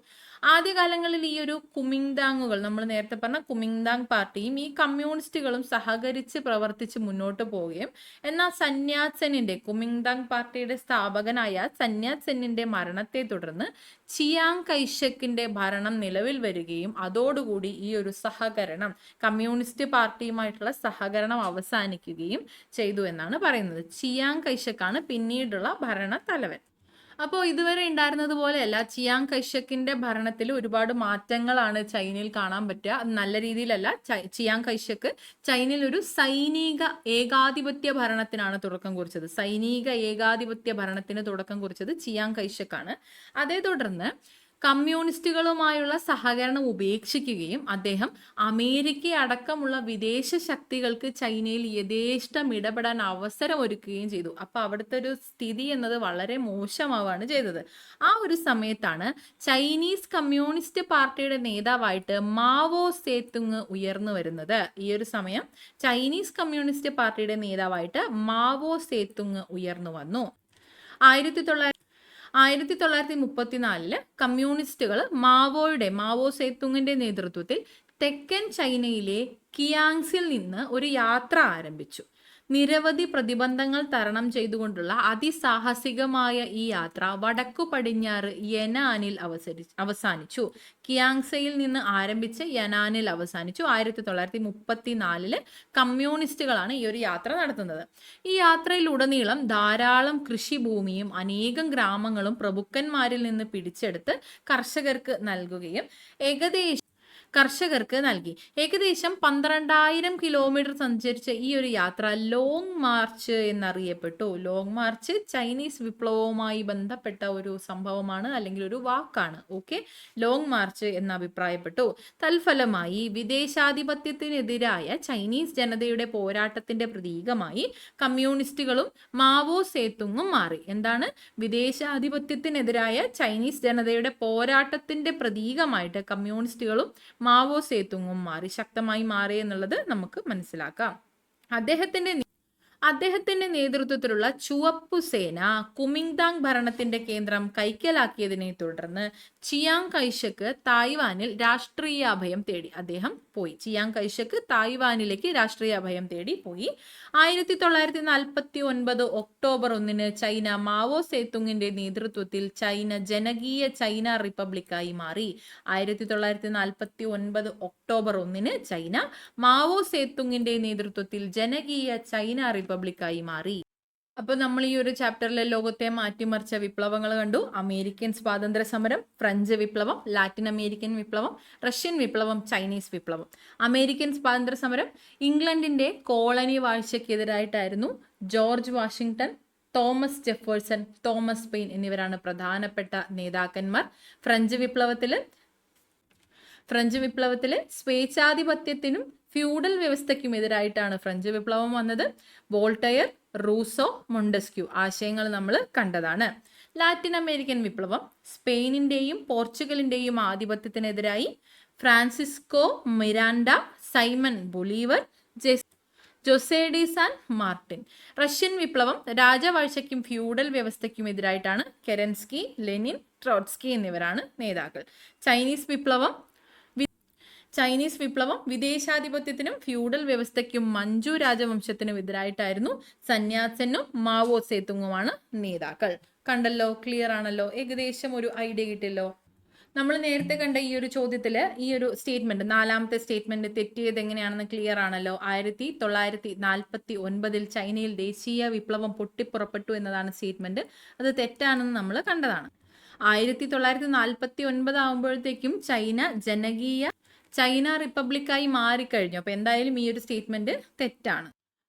ആദ്യകാലങ്ങളിൽ ഈ ഒരു കുമിങ്താങ്ങുകൾ, നമ്മൾ നേരത്തെ പറഞ്ഞ കുമിങ്താങ് പാർട്ടിയും ഈ കമ്മ്യൂണിസ്റ്റുകളും സഹകരിച്ച് പ്രവർത്തിച്ച് മുന്നോട്ട് പോവുകയും എന്നാൽ കുമിങ്താങ് പാർട്ടിയുടെ സ്ഥാപകനായ സന്യാത് സെന്നിന്റെ മരണത്തെ തുടർന്ന് ചിയാങ് കൈഷക്കിന്റെ ഭരണം നിലവിൽ വരികയും അതോടുകൂടി ഈ ഒരു സഹകരണം, കമ്മ്യൂണിസ്റ്റ് പാർട്ടിയുമായിട്ടുള്ള സഹകരണം അവസാനിക്കുകയും ചെയ്തു എന്നാണ് പറയുന്നത്. ചിയാങ് കൈഷക്കാണ് പിന്നീടുള്ള ഭരണ തലവൻ. അപ്പോൾ ഇതുവരെ ഉണ്ടായിരുന്നത് പോലെയല്ല, ചിയാങ് കൈഷക്കിന്റെ ഭരണത്തിൽ ഒരുപാട് മാറ്റങ്ങളാണ് ചൈനയിൽ കാണാൻ പറ്റുക. നല്ല രീതിയിലല്ല. ചിയാങ് കൈഷക്ക് ചൈനയിൽ ഒരു സൈനിക ഏകാധിപത്യ ഭരണത്തിനാണ് തുടക്കം കുറിച്ചത്. സൈനിക ഏകാധിപത്യ ഭരണത്തിന് തുടക്കം കുറിച്ചത് ചിയാങ് കൈഷക്കാണ്. അതേ തുടർന്ന് കമ്മ്യൂണിസ്റ്റുകളുമായുള്ള സഹകരണം ഉപേക്ഷിക്കുകയും അദ്ദേഹം അമേരിക്ക അടക്കമുള്ള വിദേശ ശക്തികൾക്ക് ചൈനയിൽ യഥേഷ്ടം ഇടപെടാൻ അവസരം ഒരുക്കുകയും ചെയ്തു. അപ്പൊ അവിടുത്തെ ഒരു സ്ഥിതി എന്നത് വളരെ മോശമാവാണ് ചെയ്തത്. ആ ഒരു സമയത്താണ് ചൈനീസ് കമ്മ്യൂണിസ്റ്റ് പാർട്ടിയുടെ നേതാവായിട്ട് മാവോ സേതുങ് ഉയർന്നു വരുന്നത്. ഈ ഒരു സമയം ചൈനീസ് കമ്മ്യൂണിസ്റ്റ് പാർട്ടിയുടെ നേതാവായിട്ട് മാവോ സേതുങ് ഉയർന്നു വന്നു. 1934 കമ്മ്യൂണിസ്റ്റുകൾ മാവോ സേതുങ്ങിന്റെ നേതൃത്വത്തിൽ തെക്കൻ ചൈനയിലെ കിയാങ്സിൽ നിന്ന് ഒരു യാത്ര ആരംഭിച്ചു. നിരവധി പ്രതിബന്ധങ്ങൾ തരണം ചെയ്തുകൊണ്ടുള്ള അതിസാഹസികമായ ഈ യാത്ര വടക്കു പടിഞ്ഞാറ് യനാനിൽ അവസാനിച്ചു. കിയാങ്സയിൽ നിന്ന് ആരംഭിച്ച് യനാനിൽ അവസാനിച്ചു. 1934 കമ്മ്യൂണിസ്റ്റുകളാണ് ഈ ഒരു യാത്ര നടത്തുന്നത്. ഈ യാത്രയിലുടനീളം ധാരാളം കൃഷിഭൂമിയും അനേകം ഗ്രാമങ്ങളും പ്രഭുക്കന്മാരിൽ നിന്ന് പിടിച്ചെടുത്ത് കർഷകർക്ക് നൽകി. ഏകദേശം 12,000 കിലോമീറ്റർ സഞ്ചരിച്ച ഈ ഒരു യാത്ര ലോങ് മാർച്ച് എന്നറിയപ്പെട്ടു. ലോങ് മാർച്ച് ചൈനീസ് വിപ്ലവവുമായി ബന്ധപ്പെട്ട ഒരു സംഭവമാണ്, അല്ലെങ്കിൽ ഒരു വാക്കാണ്. ഓക്കെ, ലോങ് മാർച്ച് എന്ന് അഭിപ്രായപ്പെട്ടു. തൽഫലമായി വിദേശാധിപത്യത്തിനെതിരായ ചൈനീസ് ജനതയുടെ പോരാട്ടത്തിന്റെ പ്രതീകമായി കമ്മ്യൂണിസ്റ്റുകളും മാവോ സേതുങ്ങും മാറി. എന്താണ്? വിദേശാധിപത്യത്തിനെതിരായ ചൈനീസ് ജനതയുടെ പോരാട്ടത്തിന്റെ പ്രതീകമായിട്ട് കമ്മ്യൂണിസ്റ്റുകളും മാവോ സേതുങ്ങും ശക്തമായി മാറി എന്നുള്ളത് നമുക്ക് മനസ്സിലാക്കാം. അദ്ദേഹത്തിന്റെ നേതൃത്വത്തിലുള്ള ചുവപ്പു സേന കുമിങ്താങ് ഭരണത്തിന്റെ കേന്ദ്രം കൈക്കലാക്കിയതിനെ തുടർന്ന് ചിയാങ് കൈഷക്ക് തായ്വാനിൽ രാഷ്ട്രീയ അഭയം തേടി. ചിയാങ് കൈഷക്ക് തായ്വാനിലേക്ക് രാഷ്ട്രീയ അഭയം തേടി പോയി. 1949 ഒക്ടോബർ 1 ചൈന മാവോ സേതുങ്ങിന്റെ നേതൃത്വത്തിൽ ജനകീയ ചൈന റിപ്പബ്ലിക്കായി മാറി. 1949 ഒക്ടോബർ 1 ചൈന മാവോ സേതുങ്ങിന്റെ നേതൃത്വത്തിൽ ജനകീയ ചൈന റിപ്പബ്ലിക്കായി മാറി. അപ്പോൾ നമ്മൾ ഈ ഒരു ചാപ്റ്ററിൽ ലോകത്തെ മാറ്റിമറിച്ച വിപ്ലവങ്ങൾ കണ്ടു. അമേരിക്കൻ സ്വാതന്ത്ര്യ സമരം, ഫ്രഞ്ച് വിപ്ലവം, ലാറ്റിൻ അമേരിക്കൻ വിപ്ലവം, റഷ്യൻ വിപ്ലവം, ചൈനീസ് വിപ്ലവം. അമേരിക്കൻ സ്വാതന്ത്ര്യ സമരം ഇംഗ്ലണ്ടിന്റെ കോളനി വാഴ്ചയ്ക്കെതിരായിട്ടായിരുന്നു. George Washington, Thomas Jefferson, Thomas Paine എന്നിവരാണ് പ്രധാനപ്പെട്ട നേതാക്കന്മാർ. ഫ്രഞ്ച് വിപ്ലവത്തില് സ്വേച്ഛാധിപത്യത്തിനും ഫ്യൂഡൽ വ്യവസ്ഥയ്ക്കും എതിരായിട്ടാണ് ഫ്രഞ്ച് വിപ്ലവം വന്നത്. വോൾട്ടയർ, റൂസോ, മൊണ്ടസ്ക്യൂ ആശയങ്ങൾ നമ്മൾ കണ്ടതാണ്. ലാറ്റിൻ അമേരിക്കൻ വിപ്ലവം സ്പെയിനിന്റെയും പോർച്ചുഗലിന്റെയും ആധിപത്യത്തിനെതിരായി. ഫ്രാൻസിസ്കോ മിരാൻഡ, സൈമൺ ബൊലീവർ, ജോസേ ഡി സാൻ മാർട്ടിൻ. റഷ്യൻ വിപ്ലവം രാജവാഴ്ചയ്ക്കും ഫ്യൂഡൽ വ്യവസ്ഥയ്ക്കും എതിരായിട്ടാണ്. കെരൻസ്കി, ലെനിൻ, ട്രോട്സ്കി എന്നിവരാണ് നേതാക്കൾ. ചൈനീസ് വിപ്ലവം വിദേശാധിപത്യത്തിനും ഫ്യൂഡൽ വ്യവസ്ഥയ്ക്കും മഞ്ചു രാജവംശത്തിനും എതിരായിട്ടായിരുന്നു. സന്യാത് സെന്നും മാവോ സേതുങ്ങുമാണ് നേതാക്കൾ. കണ്ടല്ലോ, ക്ലിയർ ആണല്ലോ, ഏകദേശം ഒരു ഐഡിയ കിട്ടിയല്ലോ. നമ്മൾ നേരത്തെ കണ്ട ഈ ഒരു ചോദ്യത്തില് ഈ ഒരു സ്റ്റേറ്റ്മെന്റ്, 4ാമത്തെ സ്റ്റേറ്റ്മെന്റ് തെറ്റിയത് എങ്ങനെയാണെന്ന് ക്ലിയർ ആണല്ലോ. 1949 ചൈനയിൽ ദേശീയ വിപ്ലവം പൊട്ടിപ്പുറപ്പെട്ടു എന്നതാണ് സ്റ്റേറ്റ്മെന്റ്. അത് തെറ്റാണെന്ന് നമ്മൾ കണ്ടതാണ്. 1949 ആകുമ്പോഴത്തേക്കും ചൈന റിപ്പബ്ലിക്കായി മാറിക്കഴിഞ്ഞു. അപ്പൊ എന്തായാലും ഈ ഒരു സ്റ്റേറ്റ്മെന്റ് തെറ്റാണ്.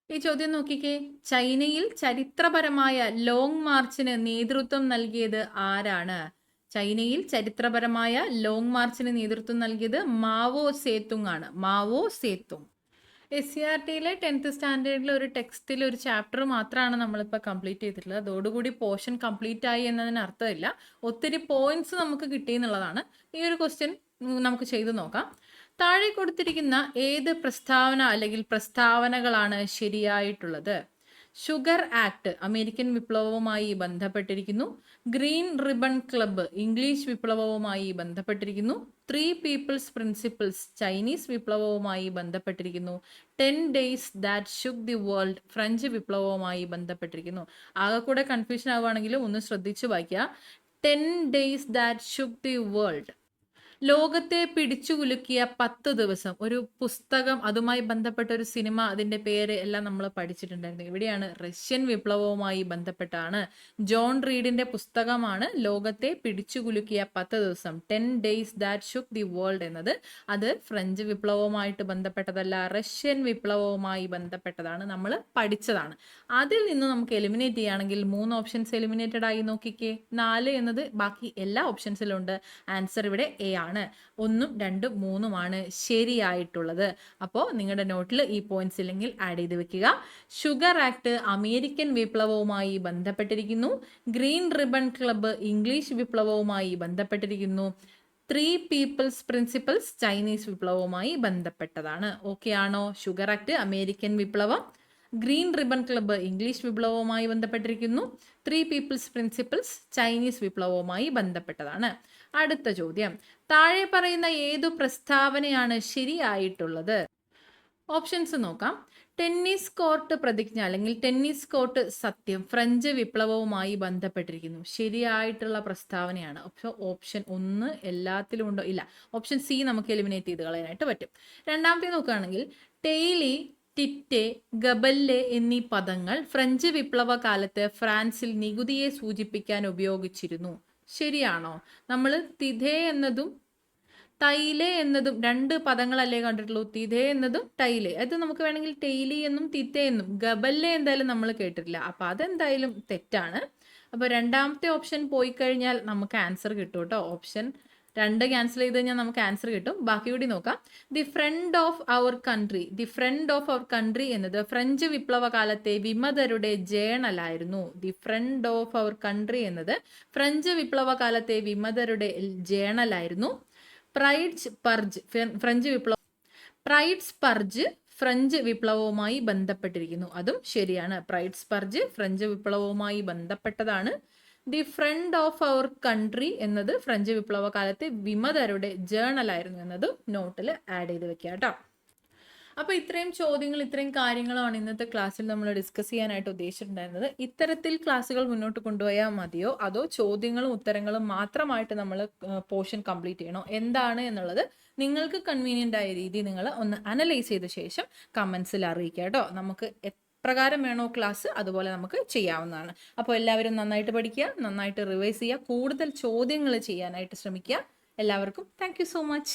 ഈ ചോദ്യം നോക്കിക്കേ, ചൈനയിൽ ചരിത്രപരമായ ലോങ് മാർച്ചിന് നേതൃത്വം നൽകിയത് ആരാണ്? ചൈനയിൽ ചരിത്രപരമായ ലോങ് മാർച്ചിന് നേതൃത്വം നൽകിയത് മാവോ സേത്തുങ് ആണ്. Mao Zedong. SCERTയിലെ 10th സ്റ്റാൻഡേർഡിലെ ഒരു ടെക്സ്റ്റിൽ ഒരു ചാപ്റ്റർ മാത്രമാണ് നമ്മളിപ്പോൾ കംപ്ലീറ്റ് ചെയ്തിട്ടുള്ളത്. അതോടുകൂടി പോർഷൻ കംപ്ലീറ്റ് ആയി എന്നതിന് അർത്ഥമില്ല, ഒത്തിരി പോയിന്റ്സ് നമുക്ക് കിട്ടി എന്നുള്ളതാണ്. ഈ ഒരു ക്വസ്റ്റ്യൻ നമുക്ക് ചെയ്തു നോക്കാം. താഴെ കൊടുത്തിരിക്കുന്ന ഏത് പ്രസ്താവന അല്ലെങ്കിൽ പ്രസ്താവനകളാണ് ശരിയായിട്ടുള്ളത്? ഷുഗർ ആക്ട് അമേരിക്കൻ വിപ്ലവവുമായി ബന്ധപ്പെട്ടിരിക്കുന്നു. ഗ്രീൻ റിബൺ ക്ലബ്ബ് ഇംഗ്ലീഷ് വിപ്ലവവുമായി ബന്ധപ്പെട്ടിരിക്കുന്നു. 3 പീപ്പിൾസ് പ്രിൻസിപ്പിൾസ് ചൈനീസ് വിപ്ലവവുമായി ബന്ധപ്പെട്ടിരിക്കുന്നു. 10 days that shook the world French വിപ്ലവവുമായി ബന്ധപ്പെട്ടിരിക്കുന്നു. ആകെ കൂടെ കൺഫ്യൂഷൻ ആവുകയാണെങ്കിൽ ഒന്ന് ശ്രദ്ധിച്ചു വായിക്കുക. 10 days that shook the world, ലോകത്തെ പിടിച്ചുകുലുക്കിയ 10 ദിവസം, ഒരു പുസ്തകം, അതുമായി ബന്ധപ്പെട്ട ഒരു സിനിമ, അതിൻ്റെ പേര് എല്ലാം നമ്മൾ പഠിച്ചിട്ടുണ്ടായിരുന്നു. ഇവിടെയാണ് റഷ്യൻ വിപ്ലവവുമായി ബന്ധപ്പെട്ടാണ്. ജോൺ റീഡിന്റെ പുസ്തകമാണ് ലോകത്തെ പിടിച്ചുകുലുക്കിയ 10 ദിവസം, 10 days that shook the world എന്നത്. അത് ഫ്രഞ്ച് വിപ്ലവവുമായിട്ട് ബന്ധപ്പെട്ടതല്ല, റഷ്യൻ വിപ്ലവവുമായി ബന്ധപ്പെട്ടതാണ്, നമ്മൾ പഠിച്ചതാണ്. അതിൽ നിന്ന് നമുക്ക് എലിമിനേറ്റ് ചെയ്യുകയാണെങ്കിൽ 3 ഓപ്ഷൻസ് എലിമിനേറ്റഡ് ആയി. നോക്കിക്കേ, 4 എന്നത് ബാക്കി എല്ലാ ഓപ്ഷൻസിലും ഉണ്ട്. ആൻസർ ഇവിടെ എ ആണ്. 1, 2, 3 ശരിയായിട്ടുള്ളത്. അപ്പോൾ നിങ്ങളുടെ നോട്ടിൽ ഈ പോയിന്റ്സ് ഇല്ലെങ്കിൽ ആഡ് ചെയ്ത് വെക്കുക. ഷുഗർ ആക്ട് അമേരിക്കൻ വിപ്ലവവുമായി ബന്ധപ്പെട്ടിരിക്കുന്നു. ഗ്രീൻ റിബൺ ക്ലബ്ബ് ഇംഗ്ലീഷ് വിപ്ലവവുമായി ബന്ധപ്പെട്ടിരിക്കുന്നു. 3 പീപ്പിൾസ് പ്രിൻസിപ്പിൾസ് ചൈനീസ് വിപ്ലവവുമായി ബന്ധപ്പെട്ടതാണ്. ഓക്കെ ആണോ? ഷുഗർ ആക്ട് അമേരിക്കൻ വിപ്ലവം, ഗ്രീൻ റിബൺ ക്ലബ്ബ് ഇംഗ്ലീഷ് വിപ്ലവവുമായി ബന്ധപ്പെട്ടിരിക്കുന്നു. 3 പീപ്പിൾസ് പ്രിൻസിപ്പിൾസ് ചൈനീസ് വിപ്ലവവുമായി ബന്ധപ്പെട്ടതാണ്. അടുത്ത ചോദ്യം, താഴെ പറയുന്ന ഏതു പ്രസ്താവനയാണ് ശരിയായിട്ടുള്ളത്? ഓപ്ഷൻസ് നോക്കാം. ടെന്നീസ് കോർട്ട് പ്രതിജ്ഞ അല്ലെങ്കിൽ ടെന്നീസ് കോർട്ട് സത്യം ഫ്രഞ്ച് വിപ്ലവവുമായി ബന്ധപ്പെട്ടിരിക്കുന്നു. ശരിയായിട്ടുള്ള പ്രസ്താവനയാണ്. ഓപ്ഷൻ 1 എല്ലാത്തിലും ഉണ്ടോ? ഇല്ല. ഓപ്ഷൻ സി നമുക്ക് എലിമിനേറ്റ് ചെയ്ത് കളയാനായിട്ട് പറ്റും. രണ്ടാമത്തെ നോക്കുകയാണെങ്കിൽ ടെയ്ലി, ടിറ്റെ, ഗബല്ലെ എന്നീ പദങ്ങൾ ഫ്രഞ്ച് വിപ്ലവ കാലത്ത് ഫ്രാൻസിൽ നികുതിയെ സൂചിപ്പിക്കാൻ ഉപയോഗിച്ചിരുന്നു. ശരിയാണോ? നമ്മൾ തിഥേ എന്നതും തൈലെ എന്നതും 2 പദങ്ങളല്ലേ കണ്ടിട്ടുള്ളൂ. തിഥേ എന്നതും ടൈലെ, അത് നമുക്ക് വേണമെങ്കിൽ ടെയ്ലി എന്നും തിത്തെ എന്നും. ഗബല്ലെ എന്തായാലും നമ്മൾ കേട്ടിട്ടില്ല, അപ്പൊ അതെന്തായാലും തെറ്റാണ്. അപ്പൊ രണ്ടാമത്തെ ഓപ്ഷൻ പോയി കഴിഞ്ഞാൽ നമുക്ക് ആൻസർ കിട്ടും കേട്ടോ. ഓപ്ഷൻ 2 ക്യാൻസൽ ചെയ്ത് കഴിഞ്ഞാൽ നമുക്ക് ആൻസർ കിട്ടും. ബാക്കി കൂടി നോക്കാം. The friend of our country, the friend of our country എന്നത് ഫ്രഞ്ച് വിപ്ലവ കാലത്തെ വിമതരുടെ ജേണലായിരുന്നു. The friend of our country എന്നത് ഫ്രഞ്ച് വിപ്ലവ കാലത്തെ വിമതരുടെ ജേണലായിരുന്നു. പ്രൈഡ്സ് പർജ് ഫ്രഞ്ച് വിപ്ലവവുമായി ബന്ധപ്പെട്ടിരിക്കുന്നു. അതും ശരിയാണ്. പ്രൈഡ്സ് പർജ് ഫ്രഞ്ച് വിപ്ലവവുമായി ബന്ധപ്പെട്ടതാണ്. The friend of our country എന്നത് ഫ്രഞ്ച് വിപ്ലവ കാലത്തെ വിമതരുടെ ജേണലായിരുന്നു എന്നത് നോട്ടിൽ ആഡ് ചെയ്ത് വെക്കുക കേട്ടോ. അപ്പോൾ ഇത്രയും ചോദ്യങ്ങൾ, ഇത്രയും കാര്യങ്ങളാണ് ഇന്നത്തെ ക്ലാസ്സിൽ നമ്മൾ ഡിസ്കസ് ചെയ്യാനായിട്ട് ഉദ്ദേശിച്ചിട്ടുണ്ടായിരുന്നത്. ഇത്തരത്തിൽ ക്ലാസ്സുകൾ മുന്നോട്ട് കൊണ്ടുപോയാൽ മതിയോ, അതോ ചോദ്യങ്ങളും ഉത്തരങ്ങളും മാത്രമായിട്ട് നമ്മൾ പോർഷൻ കംപ്ലീറ്റ് ചെയ്യണോ, എന്താണ് എന്നുള്ളത് നിങ്ങൾക്ക് കൺവീനിയൻ്റ് ആയ രീതി നിങ്ങൾ ഒന്ന് അനലൈസ് ചെയ്ത ശേഷം കമൻസിൽ അറിയിക്കുക കേട്ടോ. നമുക്ക് പ്രകാരം വേണോ ക്ലാസ്, അതുപോലെ നമുക്ക് ചെയ്യാവുന്നതാണ്. അപ്പോൾ എല്ലാവരും നന്നായിട്ട് പഠിക്കുക, നന്നായിട്ട് റിവൈസ് ചെയ്യുക, കൂടുതൽ ചോദ്യങ്ങൾ ചെയ്യാനായിട്ട് ശ്രമിക്കുക. എല്ലാവർക്കും താങ്ക് യു സോ മച്ച്.